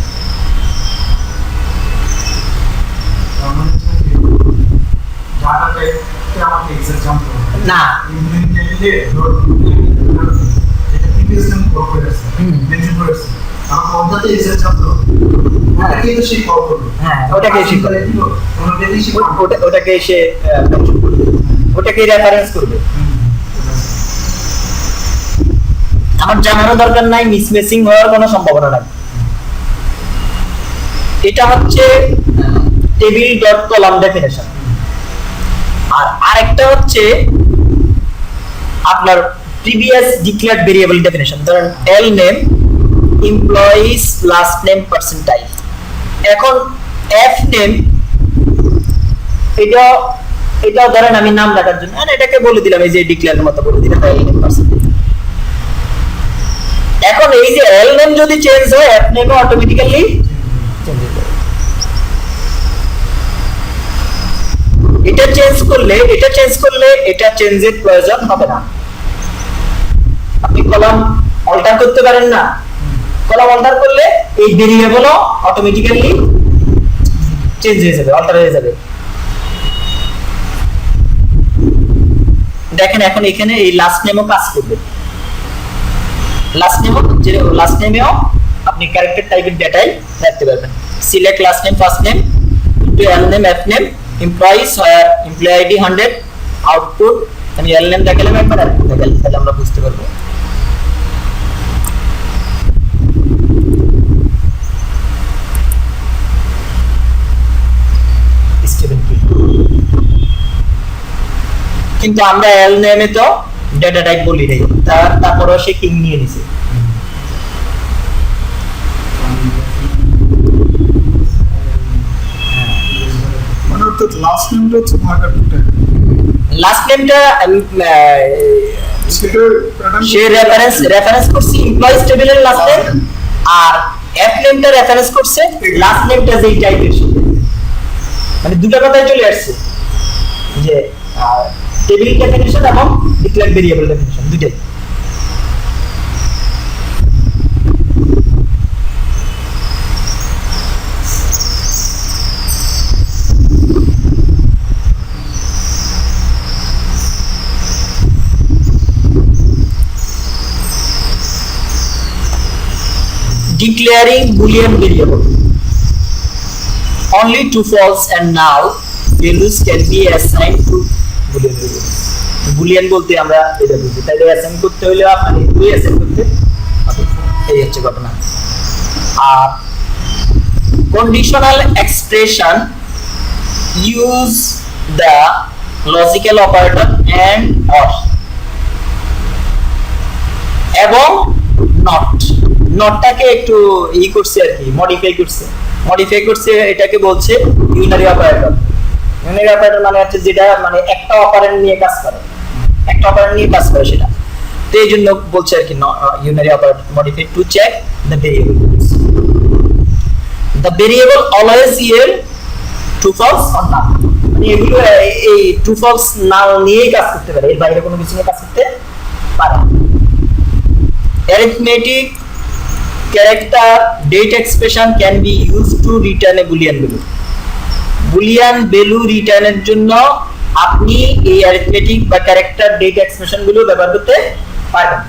ডাটা টাইপটা আমাকে এক্সাক্ট জানতে হবে না, ইমপ্লিমেন্টেশনে এটা প্রিভিয়াস নাম কল করে আছে মেনশন করে আছে আমাকে ওটাতে এক্সাক্ট জানতে হবে। ওটাকে তো সে কল করবে, হ্যাঁ ওটাকে সে করে দিব ওটাকে সে ওটাকে সে মেনশন করবে, ওটাকে রেফারেন্স করবে। আমার জানারও দরকার নাই, মিসমেসিং হওয়ার কোনো সম্ভাবনা নাই। এটা হচ্ছে টেবিল ডট কলাম ডেফিনেশন। আর আরেকটা হচ্ছে আপনার প্রিভিয়াস ডিক্লেয়ার্ড ভেরিয়েবল ডেফিনেশন। ধরেন এল name employees last name percentile. এখন এফ নেম এটা ধরেন আমি নাম রাখার জন্য এটাকে বলে দিলাম, এই যে ডিক্লেয়ারের মতো বলে দিলাম এল নেম পার্সেন্টাইল। এখন এই যে এল নেম যদি চেঞ্জ হয় এফ নেমও অটোমেটিক্যালি চেঞ্জ হয়ে যাবে। এটা চেঞ্জ করলে এটা চেঞ্জের প্রয়োজন হবে না। আপনি কলাম অল্টার করতে পারেন না, কলাম অল্টার করলে এই ভেরিয়েবলও অটোমেটিক্যালি চেঞ্জ হয়ে যাবে, অল্টার হয়ে যাবে। দেখেন এখন এখানে এই লাস্ট নেমও কাজ করবে। লাস্ট নেমেও আপনি ক্যারেক্টার টাইপের ডেটাই রাখতে পারবেন। Select last name first name into L name F name employees আর এমপ্লয়ি আইডি 100 আউটপুট আমি এল নেম দেখালাম একবার, আর দেখালাম, তাহলে আমরা বুঝতে পারবো। কিন্তু আমরা এল নেমে তো ডেটা টাইপ বলি নাই, তারপরেও সে কিং নিয়ে নিছে। মানে অর্থাৎ লাস্ট নেমটা হচ্ছে মার্কার টুটা, লাস্ট নেমটা সেটা প্যাটার্ন সে রেফারেন্স করছে এমপ্লয়িজ টেবিলের লাস্ট নেম, আর এফ নেমটা রেফারেন্স করছে লাস্ট নেমটা যেই টাইপের, মানে দুটো কথাই চলে আসছে যে টেবিল ডেফিনিশন এবং ডিক্লেয়ার্ড ভেরিয়েবল ডেফিনিশন দুটোই। Declaring Boolean variable. Only true, false and null values can be assigned to Boolean variables. Boolean বলতে আমরা এটা বুঝি, তাইলে অ্যাসাইন করতে হলে আপনার দুই অ্যাসাইন করতে হবে, এই হচ্ছে ঘটনা। আর conditional expression use the logical operator and or এবং নটটাকে একটু করছে আর কি, মডিফাই করছে এটাকে বলছে ইউনারি অপারেটর। ইউনারি অপারেটর মানে হচ্ছে যেটা মানে একটা অপারেন্ট নিয়ে কাজ করে, সেটা। তো এই জন্য বলছে আর কি unary operator modify to check the variable. The variable always yield true false or null, মানে এগুলো এই ট্রু ফলস নাল নিয়েই কাজ করতে পারে, এর বাইরে কোনো কিছু নিয়ে কাজ করতে পারে না। arithmetic character date expression can be used to return a boolean value. Boolean value রিটার্নের জন্য আপনি এই অ্যারিথমেটিক বা ক্যারেক্টার ডেটা এক্সপ্রেশন গুলো ব্যবহার করতে পারবেন।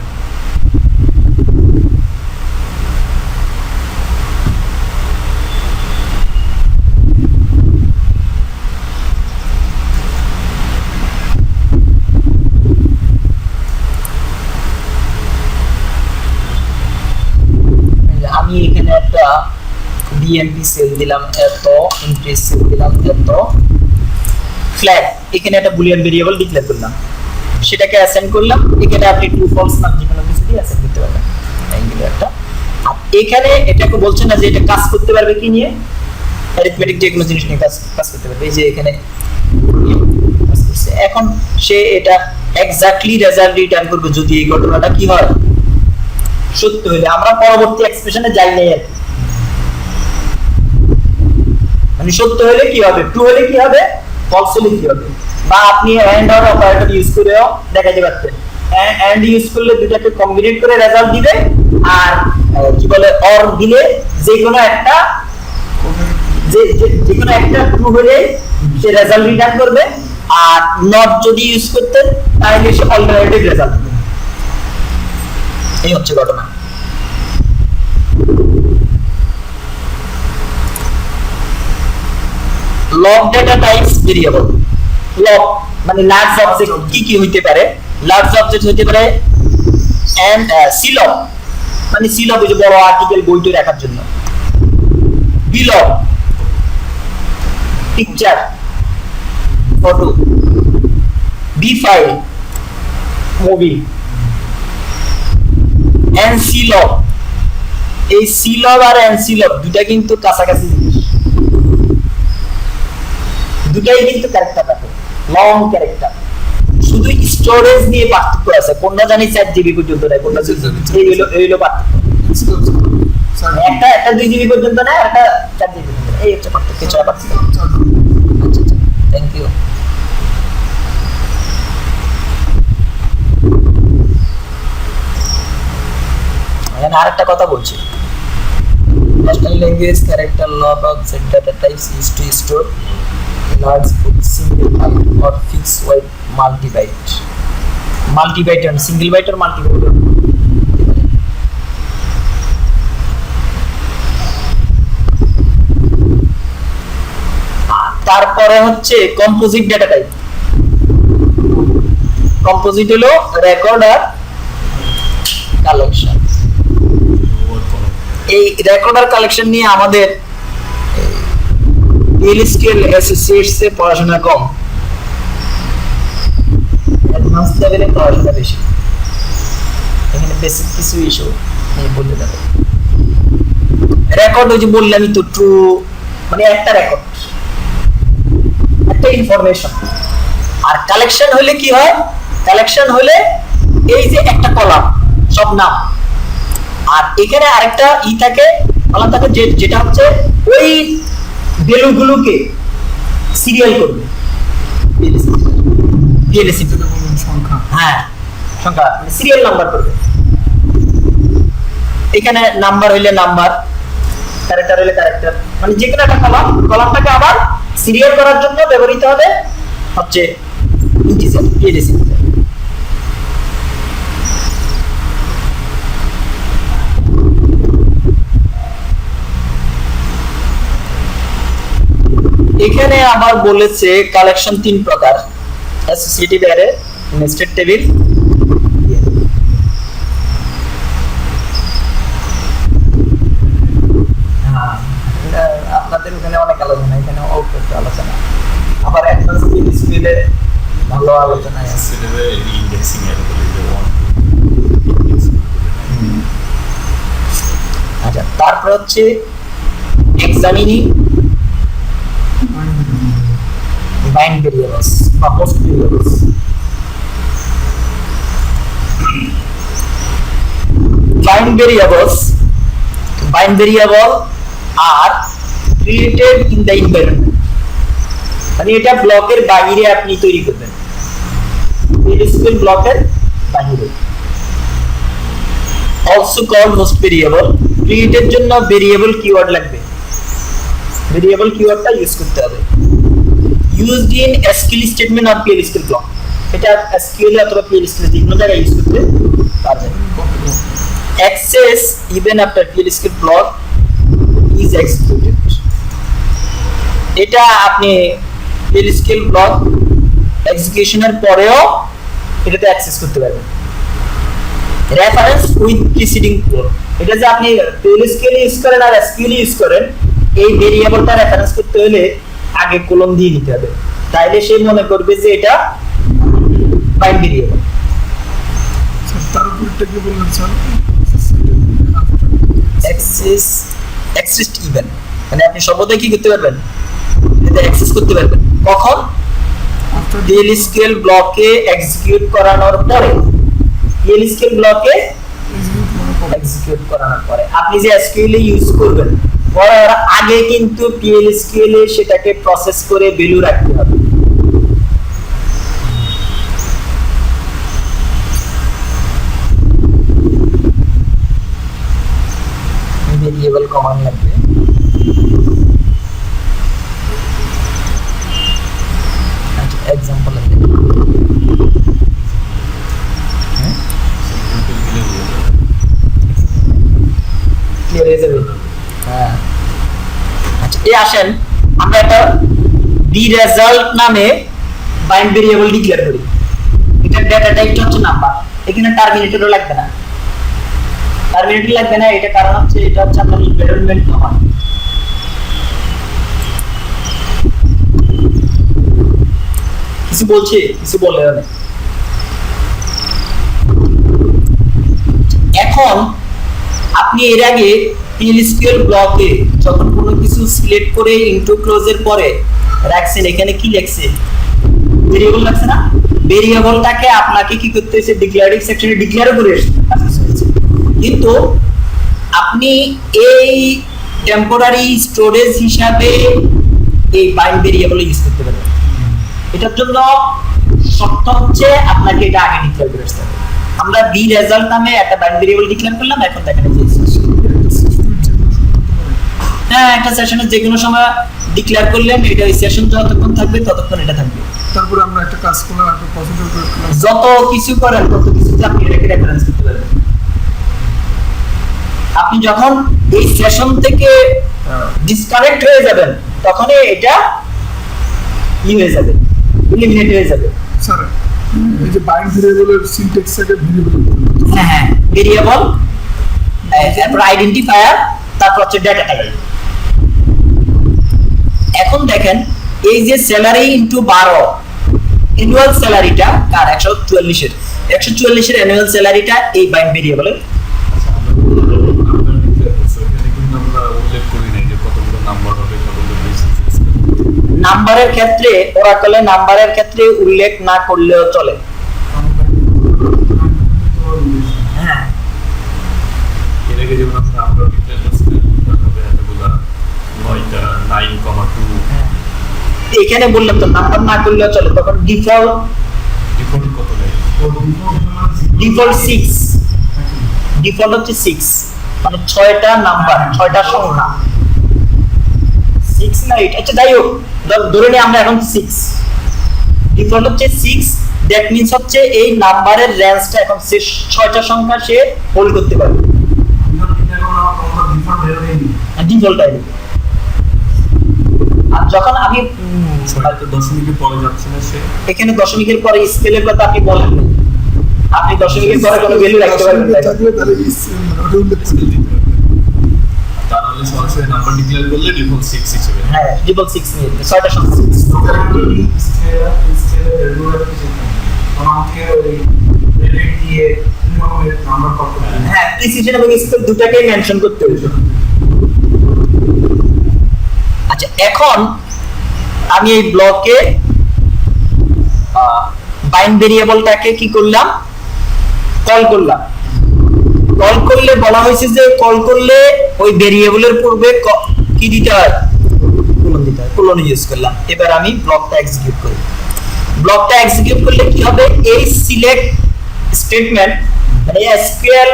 আমি এখানে একটা বিএমপি সেল দিলাম এত, ইন্টারেস্ট সেল দিলাম এত, ফ্ল্যাগ এখানে একটা বুলিয়ান ভেরিয়েবল ডিক্লেয়ার করলাম, সেটাকে অ্যাসাইন করলাম। এখানে আপনি ট্রু ফলস নাম যে কোনো কিছু দিয়ে অ্যাসাইন করতে পারবেন। এইগুলো একটা এখানে এটাকে বলছে না যে এটা কাজ করতে পারবে কি নিয়ে, অ্যারিথমেটিক যে কোনো জিনিস নিয়ে কাজ করতে পারবে। এই যে এখানে কাজ করছে, এখন সে এটা এক্স্যাক্টলি রেজাল্ট রিটার্ন করবে যদি এই ঘটনাটা কি হয়, সত্য হলে। আমরা পরবর্তী এক্সপ্রেশনে যাই নাই আর কি, মানে সত্য হলে কি হবে, ট্রু হলে কি হবে, ফলস হলে কি হবে। বা আপনি এন্ড অর অপারেটর ইউজ করেও দেখাতে পারতেন। এন্ড ইউজ করলে দুটাকে কম্বিনেট করে রেজাল্ট দিবে, আর কি বলে অর দিলে যে কোনো একটা ট্রু হলে সে রেজাল্ট রিটার্ন করবে, আর নট যদি ইউজ করতেন তাহলে সে অল্টারনেটিভ রেজাল্ট দিবে। এই হচ্ছে ঘটনা। Log data types variable. Log মানে লার্জ অবজেক্ট কি কি হইতে পারে, লার্জ অবজেক্ট হইতে পারে এন্ড সিলগ মানে সিলগ যে বড় আর্টিকেল বইতে রাখার জন্য, BLOB picture photo, B file movie, NCLOB. এই সিলগ আর এনসিলগ দুটা কিন্তু কাছাকাছি জিনিস, দুটাই কিন্তু ক্যারেক্টার থাকে, লং ক্যারেক্টার, শুধু স্টোরেজ নিয়ে পার্থক্য আছে। কোনটা জানি 4 জিবি পর্যন্ত নেয়, কোনটা এই হলো পার্থক্য। একটা 2 জিবি পর্যন্ত নেয়, একটা 4 জিবি পর্যন্ত, এই হচ্ছে পার্থক্য, কিছু পার্থক্য। আচ্ছা, থ্যাংক ইউ। এখানে আরেকটা কথা বলছি, national language character log of set data types use to store large book single byte or fixed byte multi-byte and single byte or multi-byte তারপরে হচ্ছে কম্পোজিট ডেটা টাইপ। কম্পোজিট হলো রেকর্ড আর collection. এই record আর collection নিয়ে আমাদের এলএসকিউএল associates এ পড়াশোনা কম, advance লেভেলে পড়াশোনা বেশি। এখানে বেসিক কিছু ইস্যু নিয়ে বলতে যাবে। রেকর্ড ওই যে বললামই তো, ট্রু মানে একটা রেকর্ড, একটা ইনফরমেশন। আর কালেকশন হলে কি হয়, কালেকশন হলে এই যে একটা কলাম সব নাম, আর এখানে আরেকটা থাকে কলাম থাকে যেটা হচ্ছে ওই ভ্যালুগুলোকে সিরিয়াল করবে, ভিএলসি সংখ্যা, হ্যাঁ সংখ্যা মানে সিরিয়াল নাম্বার করবে। এখানে নাম্বার হইলে নাম্বার, ক্যারেক্টার হইলে ক্যারেক্টার, মানে যে কোনো একটা কলামটাকে আবার সিরিয়াল করার জন্য ব্যবহৃত হবে হচ্ছে ইন্টিজার, ভিএলসি। এখানে আবার বলেছে কালেকশন 3 প্রকার, অ্যাসোসিয়েটিভ অ্যারে, নেস্টেড টেবিল। অনেক আলোচনা, এখানে অল্প একটু আলোচনা, আবার অ্যাডভান্স স্কিলে ভালো আলোচনা আছে। সিলেবে ইন্ডেক্সিং এর বলে যে 1 আচ্ছা, তারপর হচ্ছে এক্সামিনিং bind variables বা host variables. Bind variable are created in the environment. মানে এটা ব্লকের বাইরে আপনি তৈরি করবেন, PLSQL ব্লকের বাইরে। Also called host variable. Create এর জন্য variable keyword লাগবে, variable keywordটা ইউজ করতে হবে। Used in SQL statement or PLSQL block. এটা SQL অথবা PLSQL যে কোনো জায়গায় ইউজ করতে পারবেন। Access even after PLSQL block is executed. এটা আপনি PLSQL block এক্সিকিউশনের পরেও এটাতে অ্যাক্সেস করতে পারবেন। Reference with preceding code. এটা যে আপনি PLSQL ইউজ করেন আর SQL ইউজ করেন, এই ভেরিয়েবলটা রেফারেন্স করতে হলে আগে কোলন দিয়ে নিতে হবে, তাইলে সে মনে করবে যে এটা বাইন্ড ভেরিয়েবল। তার উপরটা কি বললেন স্যার? অ্যাক্সেস ইভেন, মানে আপনি সর্বদাই কি করতে পারবেন, এটা অ্যাক্সেস করতে পারবেন কখন, PLSQL ব্লকে এক্সিকিউট করানোর পরে। PLSQL ব্লকে এক্সিকিউট করানোর পরে আপনি যে SQL ইউজ করবেন করার আগে কিন্তু PLSQL এ সেটাকে প্রসেস করে ভ্যালু রাখতে হবে। ভেরিয়েবল কমান্ড লাগবে। আচ্ছা, एग्जांपल আছে, ক্লিয়ার হয়ে যাবে। হ্যাঁ, আচ্ছা, এই আসেন আমরা একটা বি রেজাল্ট নামে বাইন্ড ভেরিয়েবল ডিক্লেয়ার করি। এটা ডেটা টাইপটা হচ্ছে নাম্বার, এখানে টার্মিনেটরও লাগবে না, টার্মিনেটর লাগবে না, এটা কারণ হচ্ছে এটা হচ্ছে আপনার এনভায়রনমেন্ট কমান্ড। কিছু বলছে, কিছু বলে না। এখন আপনি এর আগে PLSQL ব্লকে যখন কোনো কিছু সিলেক্ট করে ইনটু ক্লোজের পরে রাখছেন, এখানে কি লিখছে, ভেরিয়েবল লাগছে না, ভেরিয়েবলটাকে আপনাকে কি করতে হয়েছে, ডিক্লারেটিভ সেকশনে ডিক্লেয়ার করে আসছে। কিন্তু আপনি এই টেম্পোরারি স্টোরেজ হিসাবে এই বাইন্ড ভেরিয়েবল ইউজ করতে পারবেন। এটার জন্য শর্ত হচ্ছে আপনাকে এটা আগে ডিক্লেয়ার করে আসতে হবে। আমরা বি রেজাল্ট নামে একটা বাইন্ড ভেরিয়েবল ডিক্লেয়ার করলাম, এখন দেখেন হ্যাঁ, একটা সেশনে যে কোনো সময় ডিক্লেয়ার করলেন, এটা ওই সেশন যতক্ষণ থাকবে ততক্ষণ এটা থাকবে। তারপরে আমরা একটা কাজ করলাম, একটা প্রসিডিউর করে করলাম, যত কিছু করেন তত কিছুতে আপনি এটাকে রেফারেন্স করতে পারবেন। আপনি যখন এই সেশন থেকে ডিসকানেক্ট হয়ে যাবেন তখনই এটা হয়ে যাবে, এলিমিনেট হয়ে যাবে। স্যার এই যে বাইন্ড ভেরিয়েবলের সিনট্যাক্স থেকে ভেরিয়েবল, হ্যাঁ হ্যাঁ, ভেরিয়েবল, তারপর আইডেন্টিফায়ার, তারপর হচ্ছে ডেটা টাইপ। এখন দেখেন এই যে স্যালারি ইনটু 12 অ্যানুয়াল স্যালারিটা কার, 144 এর 144 এর অ্যানুয়াল স্যালারিটা এই বাইন্ড ভেরিয়েবলের। নাম্বারের ক্ষেত্রে ওরাকলে নাম্বারের ক্ষেত্রে উল্লেখ না করলেও চলে। হ্যাঁ, এটাকে যেমন আমরা ডিক্লেয়ার করছি তবে এতগুলা 9টা 9,2 এখানে বললাম তো নাম্বার না করলেও চলে, তখন ডিফল্ট কত নেই, ডিফল্ট 6, ডিফল্ট হচ্ছে 6, মানে 6টা নাম্বার, 6টা সংখ্যা, 6 না 8, আচ্ছা যাই হোক ধরে নিই আমরা এখন 6, ডিফল্ট হচ্ছে 6, দ্যাট মিন্স হচ্ছে এই নাম্বারের রেঞ্জটা এখন 6টা সংখ্যা সে হোল্ড করতে পারবে। Default ID. আর যখন আমি হয়তো দশমিকের পরে যাচ্ছে না, সে এখানে দশমিকের পরে স্কেলের কথা আপনি বলেন, আপনি দশমিকের পরে কোনো ভ্যালু রাখতে পারবেন না, তাহলে এই ওটা উল্লেখ করে তাহলে তাহলে সরাসরি নাম্বার ডিক্লেয়ার করলে ডিফল্ট 6 হিসেবে। হ্যাঁ ডিফল্ট 6 নিয়ে নেবে, 6টা সংখ্যা। হ্যাঁ প্রিসিশন এবং স্কেল দুটাকেই মেনশন করতে হবে। আচ্ছা এখন আমি এই ব্লকে বাইন্ড ভেরিয়েবলটাকে কি করলাম, কল করলাম। কল করলে বলা হয়েছে যে কল করলে ওই ভেরিয়েবলের পূর্বে কি দিতে হয়, কোলন দিতে হয়, কোলন ইউজ করলাম। এবার আমি ব্লকটা এক্সিকিউট করি। ব্লকটা এক্সিকিউট করলে কি হবে, এই সিলেক্ট স্টেটমেন্ট মানে এসকিউএল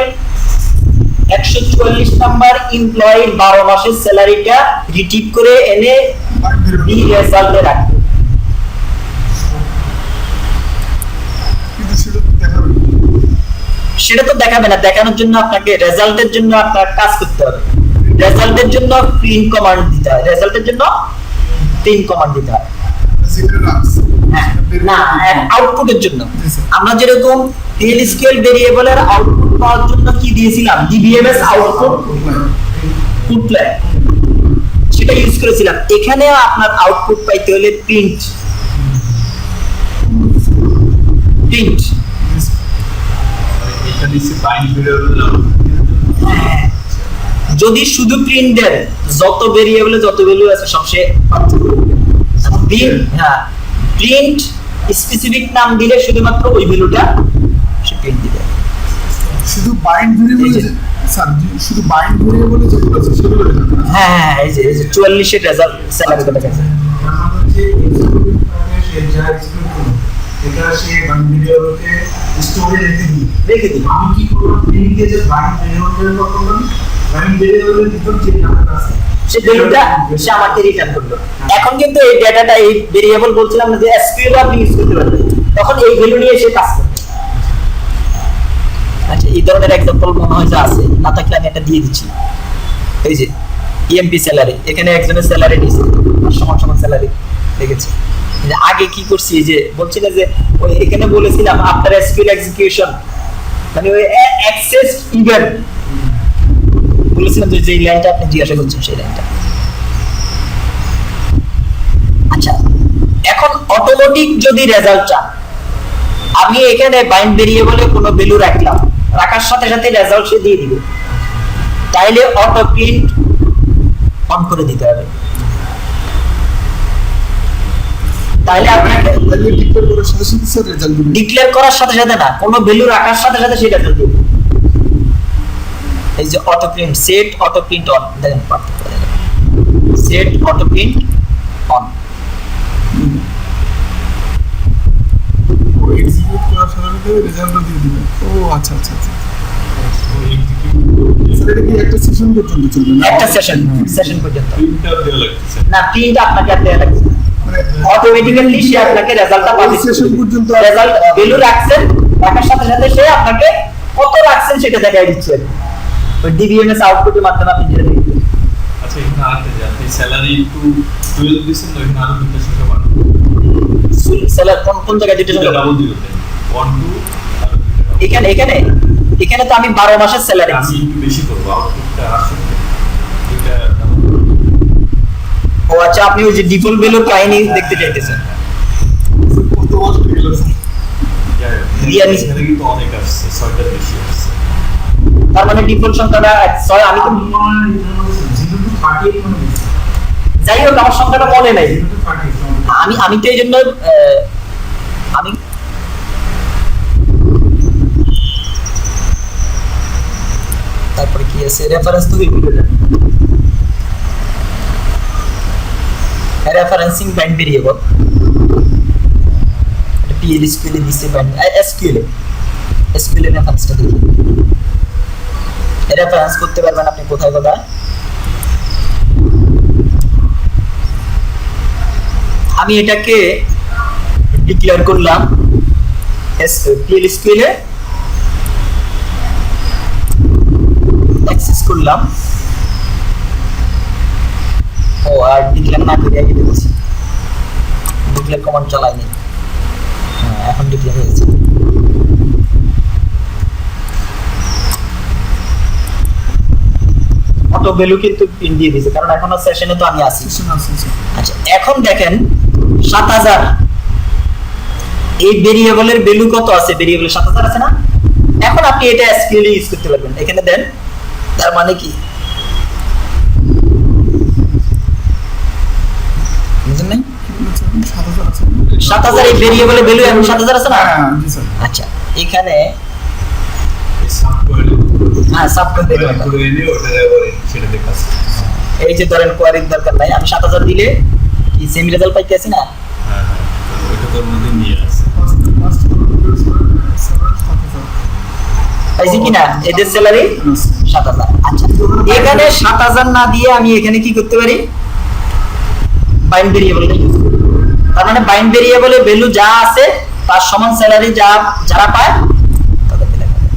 144 নাম্বার এমপ্লয়ি 12 মাসের স্যালারিটা রিট্রিভ করে এনে বি রেজাল্টে রাখবে। কিন্তু সেটা তো দেখাবে না। সেটা তো দেখাবে না, দেখানোর জন্য আপনাকে রেজাল্টের জন্য আপনার কাজ করতে হবে। রেজাল্টের জন্য প্রিন্ট কমান্ড দিতে হয়, রেজাল্টের জন্য প্রিন্ট কমান্ড দিতে হয়। যেটা রাখছে না আউটপুটের জন্য আমরা যেরকম এলএসকিউএল ভেরিয়েবলের আউটপুট পাওয়ার জন্য কি দিয়েছিলাম, ডিবিএমএস আউটপুট পুটলাইন, সেটা ইউজ করেছিলাম। এখানে আপনার আউটপুট পাইতে হলে প্রিন্ট প্রিন্ট এটা দিছি বাইন্ড ভেরিয়েবল। যদি শুধু প্রিন্ট দেন যত ভেরিয়েবলে যত ভ্যালু আছে সব সে প্রিন্ট স্পেসিফিক নাম দিলে শুধুমাত্র ওই ভ্যালুটা সে প্রিন্ট দিবে। শুধু বাইন্ড ভেরিয়েবল স্যার, শুধু বাইন্ড ভেরিয়েবল যেগুলো আছে সেগুলো দেখাবে না। হ্যাঁ এই যে 44 এর রেজাল্ট স্যালারিটা দেখাচ্ছে। এটা সে বাইন্ড ভেরিয়েবলকে স্টোরে রেখে দিই। আমি কি করব, প্রিন্ট দিয়ে যে বাইন্ড ভেরিয়েবলের কথা বললাম, বাইন্ড ভেরিয়েবলের ভিতর যে নাম্বার আছে সে ভ্যালুটা সে আমাকে রিটার্ন করলো। এখন কিন্তু এই ডেটাটা এই ভেরিয়েবল বলছিলাম না যে এসকিউএল আপনি ইউজ করতে পারবেন, তখন এই ভ্যালু নিয়ে সে কাজ করবে। আচ্ছা এই ধরনের एग्जांपल মনে হয় যে আছে, না থাকলে আমি এটা দিয়ে দিচ্ছি। এই যে ইএমপি স্যালারি, এখানে একজনের স্যালারি দিয়েছে সমান সমান স্যালারি দেখেছি। আগে কি করছি, এই যে বলছিল যে ওই এখানে বলেছিলাম আফটার এসকিউএল এক্সিকিউশন মানে ওই অ্যাক্সেস ইভেন্ট বলেছিলাম যে যেই লাইনটা আপনি জিজ্ঞাসা করছেন সেই লাইনটা। আচ্ছা এখন অটোমেটিক যদি রেজাল্ট চান, আমি এখানে বাইন্ড ভেরিয়েবলে কোনো ভ্যালু রাখলাম, রাখার সাথে সাথে রেজাল্ট সে দিয়ে দিবে, তাইলে অটো প্রিন্ট অন করে দিতে হবে। তাহলে আপনাকে ডিক্লেয়ার করার সাথে সাথে স্যার রেজাল্ট দিবে। ডিক্লেয়ার করার সাথে সাথে না, কোনো ভ্যালু রাখার সাথে সাথে সেটা দিবে। এই যে auto print, set auto print on, দেখেন পার্থক্য দেখেন, সেট অটো প্রিন্ট অন। ও এক্সিকিউট করার সাথে সাথে রেজাল্ট দিয়ে দিবে। ও আচ্ছা আচ্ছা আচ্ছা। স্যার এটা কি একটা সেশন পর্যন্ত চলবে না? একটা সেশন পর্যন্ত প্রিন্টার দেওয়া লাগতেছে। না, প্রিন্ট আপনাকে আর দেয়া লাগছে না, মানে অটোমেটিক্যালি সে আপনাকে রেজাল্টটা পাবে। সেশন পর্যন্ত রেজাল্ট ভ্যালু রাখছেন, রাখার সাথে সাথে সে আপনাকে কত রাখছেন সেটা দেখাই দিচ্ছে। ওই ডিবিএমএস আউটপুটের মাধ্যমে আপনি যেটা দেখবেন। আচ্ছা এখানে আরেকটা যে আপনি স্যালারি টু 12 দিছেন, তো এখানে আরো দুটো সংখ্যা বাড়বে। সেলার কোন জায়গায় যেটা দুটো ডাবল দিবেন 1 2 আর দুটো এখানে এখানে এখানে তো আমি 12 মাসের স্যালারি আমি একটু বেশি করব, আউটপুটটা আসলে দুটো ডাবল। ও আচ্ছা, আপনি ওই যে ডিফল্ট ভ্যালুর কাহিনী দেখতে চাইতেছেন। কত মাস হয়ে গেল স্যার? রিয়ালি এখানে কিন্তু অনেক আসছে, 6টার বেশি আসছে। তার মানে ডিফল্ট সংখ্যাটা 6, আমি তো 0 to 38 মানে যাই হোক আমার সংখ্যাটা মনে নাই। 0 to 38 আমি তো এই জন্য আমি তারপরে কি আছে, রেফারেন্স তো ভিডিওটা রেফারেন্সিং বাইন্ড ভেরিয়েবল, এটা পিএল এসকিউএল এ দিছে, বাইন্ড এসকিউএল এর রেফারেন্সটা দেখি। রেফারেন্স করতে পারবেন আপনি কোথায় কোথায়। আমি এটাকে ডিক্লেয়ার করলাম পিএল এসকিউএল এ, অ্যাক্সেস করলাম। ও আর ডিক্লেয়ার না করে আগে দিয়েছি, ডিক্লেয়ার কমান্ড চালাইনি। হ্যাঁ এখন ডিক্লেয়ার হয়েছে। অটো অটো ভ্যালু কিন্তু পিন দিয়ে দিয়েছে, কারণ এখনো সেশনে তো আমি আছি। আচ্ছা, এখন দেখেন 7000 এই ভেরিয়েবলের ভ্যালু কত আছে? ভেরিয়েবলের 7000 আছে না? এখন আপনি এটা এসকিউএল ইউজ করতে পারবেন। এখানে দেন, তার মানে কি বুঝলেন নাই? 7000 এই ভেরিয়েবলের ভ্যালু এখন 7000 আছে না? হ্যাঁ জি স্যার। আচ্ছা, এখানে সাবকোয়েরি হ্যাঁ সাবকোয়েরি করে এনে ওটা আবার সেটা দেখা এই যে ধরেন কোয়ারির দরকার নাই, আমি 7000 দিলে কি সেম রেজাল্ট পাইতেছি না? হ্যাঁ হ্যাঁ ওটা তোর মধ্যে নিয়ে আসে পাইছি কিনা? এদের স্যালারি 7000। আচ্ছা, এখানে 7000 না দিয়ে আমি এখানে কি করতে পারি? বাইন্ড ভেরিয়েবলটা ইউজ করব। তার মানে বাইন্ড ভেরিয়েবলের ভ্যালু যা আছে তার সমান স্যালারি যারা পায় তাদেরকে লেখা হবে।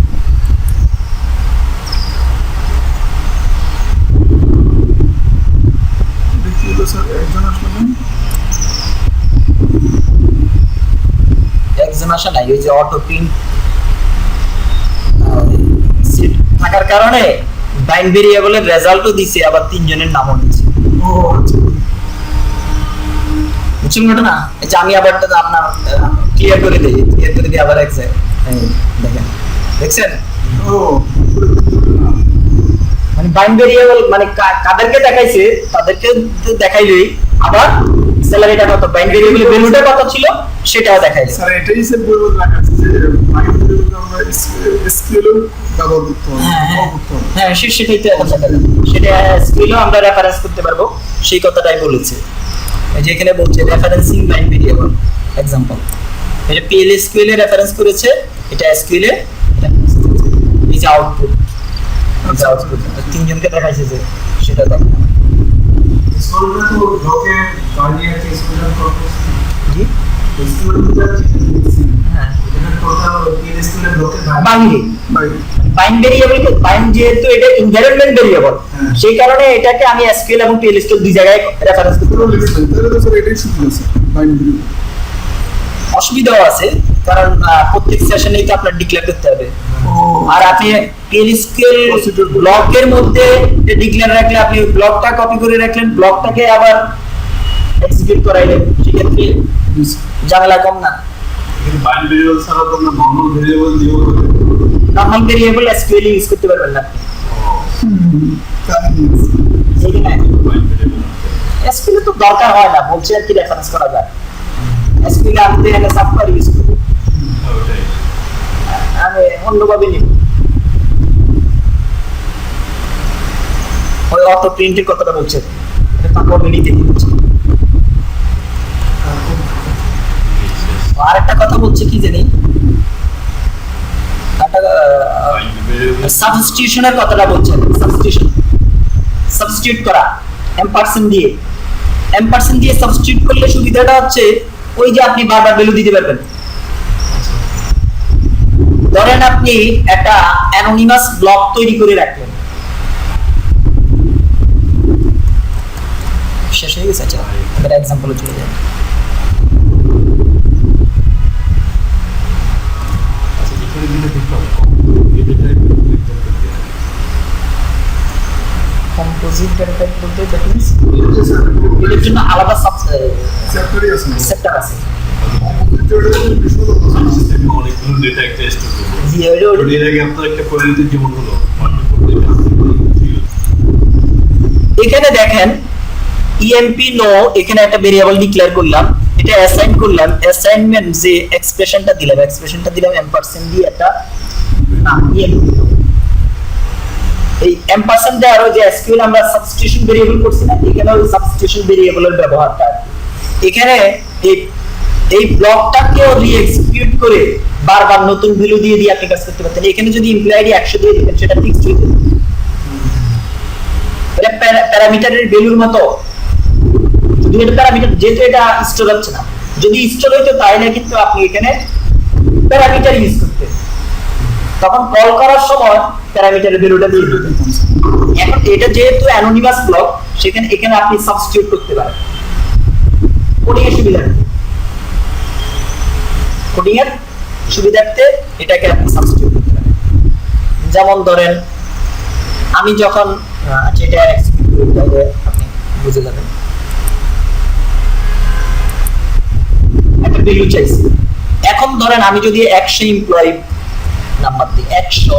একজন আসে নাই, ওই যে অটো প্রিন্ট সিট থাকার কারণে বাইন্ড ভেরিয়েবলের রেজাল্টও দিছে, আবার 3 জনের নামও দিছে। ও আচ্ছা। বুঝছেন ঘটনা? এই যে আমি আবার আপনার ক্লিয়ার করে দিই আবার এক জায়গায়। এই দেখেন, দেখছেন? ও মানে বাইন্ড ভেরিয়েবল মানে কাদেরকে দেখাইছে তাদেরকে দেখাইলেই আবার স্যালারিটা কত, বাইন্ড ভেরিয়েবলের ভ্যালুটা কত ছিল সেটাও দেখাইছে। স্যার এটাই স্যার বলবো রাখা আছে যে বাইন্ড ভেরিয়েবল আমরা এসকিউএল ব্যবহার করতে হবে। হ্যাঁ সেটাই তো এখন দেখা যাবে। সেটা স্কিলও আমরা রেফারেন্স করতে পারবো, সেই কথাটাই বলেছে। এই যে এখানে বলছে রেফারেন্সিং বাইন্ড ভেরিয়েবল এক্সাম্পল, এটা PL/SQL এর রেফারেন্স করেছে, এটা SQL এর রেফারেন্স করেছে। এই যে আউটপুট, তিনজনকে দেখাইছে যে সেটা দেখেন। স্কুলটা তো ব্লকে গার্ডিয়ানকে স্টুডেন্ট করতেছে। জি স্টুডেন্টরা চিন্তা হ্যাঁ এটা টোটাল স্কুলের ব্লকে বাইরে বাইন্ড ভেরিয়েবল, বাইন্ড যেহেতু এটা এনভায়রনমেন্ট ভেরিয়েবল, সেই কারণে এটাকে আমি SQL এবং PL/SQL দুই জায়গায় রেফারেন্স করতে পারি। তাহলে তো স্যার এটাই সুবিধা স্যার বাইন্ড ভেরিয়েবল। অসুবিধাও আছে, কারণ প্রত্যেক সেশনেই তো আপনার ডিক্লেয়ার করতে হবে। আর আপনি PL/SQL ব্লকের মধ্যে ডিক্লেয়ার রাখলে, আপনি ব্লকটা কপি করে রাখলেন, ব্লকটাকে আবার এক্সিকিউট করাইলেন, সেক্ষেত্রে ঝামেলা কম না? কিন্তু বাইন্ড ভেরিয়েবল ছাড়া তো আমরা নরমাল ভেরিয়েবল দিয়েও নরমাল ভেরিয়েবল SQL ইউজ করতে পারবেন না আপনি। এইখানে বাইন্ড ভেরিয়েবল SQL তো দরকার হয় না, বলছে আর কি রেফারেন্স করা যায়। SQL আমি তো এখানে সাবকোয়েরি ইউজ করব, ওটাই আমি অন্যভাবে নিব। ওই অটো প্রিন্টের কথাটা বলছে, এটা তো আমরা অলরেডি দেখে নিচ্ছি। আর একটা কথা বলছে কি জানি, একটা বাইন্ড ভেরিয়েবল সাবস্টিটিউশনের কথাটা বলছে। সাবস্টিটিউট করা এম্পারসেন্ট দিয়ে সাবস্টিটিউট করলে সুবিধাটা হচ্ছে ওই যে আপনি বারবার ভ্যালু দিতে পারবেন। ধরেন আপনি একটা অ্যানোনিমাস ব্লক তৈরি করে রাখলেন, শেষ হয়ে গেছে। আচ্ছা, এবার এক্সাম্পলে চলে যান। আচ্ছা এখানে দিলে দেখতে হবে এটা একটু লিখতে হবে কম্পোজিট ডেটা টাইপ বলতে দ্যাট মিন্স এর জন্য আলাদা চ্যাপ্টারই আছে সেক্টর আছে। সিস্টেমে অনেকগুলো ডেটা একটা স্টোর করব জি, এর আগে আপনার একটা কোয়ালিটি যেমন হলো এখানে দেখেন emp নো, এখানে একটা ভেরিয়েবল ডিক্লেয়ার করলাম, এটা অ্যাসাইন করলাম, অ্যাসাইনমেন্ট যে এক্সপ্রেশনটা দিলাম এম্পারসেন্ট দিয়ে একটা নাম emp। এই এম্পারসেন্ট দেওয়ার ওই যে SQL আমরা সাবস্টিটিউশন ভেরিয়েবল করছি না, এখানে ওই সাবস্টিটিউশন ভেরিয়েবলের ব্যবহারটা এখানে এই ব্লকটাকেও রি-এক্সিকিউট করে বারবার নতুন ভ্যালু দিয়ে আপনি কাজ করতে পারতেন। এখানে যদি এমপ্লয়ি আইডি 100 দিয়ে দিতেন, সেটা ফিক্সড হয়ে যেত। এটা প্যারামিটারের ভ্যালুর মতো, যদি এটা প্যারামিটার, যেহেতু এটা স্টোর হচ্ছে না, যদি স্টোর হইতো তাহলে কিন্তু আপনি এখানে প্যারামিটার ইউজ করতেন, তখন কল করার সময় প্যারামিটারের ভ্যালুটা দিয়ে দিতেন। এখন এটা যেহেতু অ্যানোনিমাস ব্লক, সেখানে এখানে আপনি সাবস্টিটিউট করতে পারেন। কোডিং এর সুবিধার্থে এটাকে আপনি সাবস্টিটিউট করতে পারেন। যেমন ধরেন আমি যখন আচ্ছা এটা এক্সিকিউট করে তাহলে আপনি বুঝে যাবেন। একটা ভ্যালু চাইছি, এখন ধরেন আমি যদি 100 এমপ্লয়ি নাম্বার দিই 100,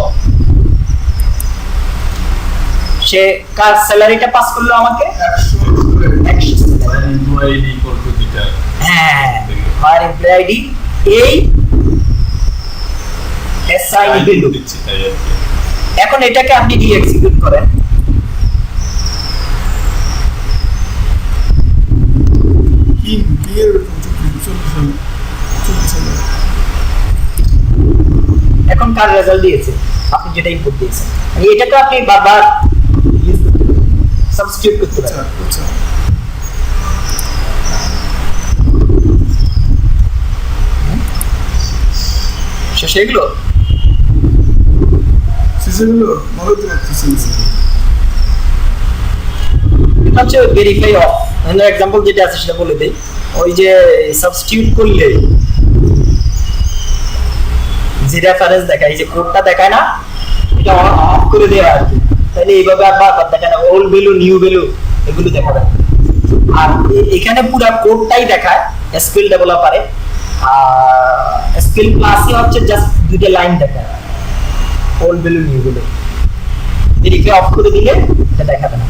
সে কার স্যালারিটা পাস করলো আমাকে 100 salary। Employee ID equal to যেটা হ্যাঁ আর এমপ্লয়ি আইডি এই এসআই ভ্যালু দিচ্ছি তাই আর কি। এখন এটাকে আপনি রি এক্সিকিউট করেন, এখন কার রেজাল্ট দিয়েছে আপনি যেটা ইনপুট দিয়েছেন, মানে এটাকে আপনি বারবার সাবস্টিটিউট করতে পারেন। শেষ হয়ে গেল? এটা হচ্ছে ভেরিফাই অফ। এক্সাম্পল যেটা আছে সেটা বলে দেই, ওই যে সাবস্টিটিউট করলে যে রেফারেন্স দেখায়, এই যে কোডটা দেখায় না, এটা অফ করে দেওয়া আর কি, তাহলে এইভাবে আর বারবার দেখায় না, ওল্ড ভ্যালু নিউ ভ্যালু এগুলো দেখাবে। আর এখানে পুরো কোডটাই দেখায় এসকিউএল ডেভেলপারে, আর এসকিউএল ক্লাসে হচ্ছে জাস্ট দুইটা লাইন দেখায় old value new value. Verify of করে দিলে এটা দেখাবে না।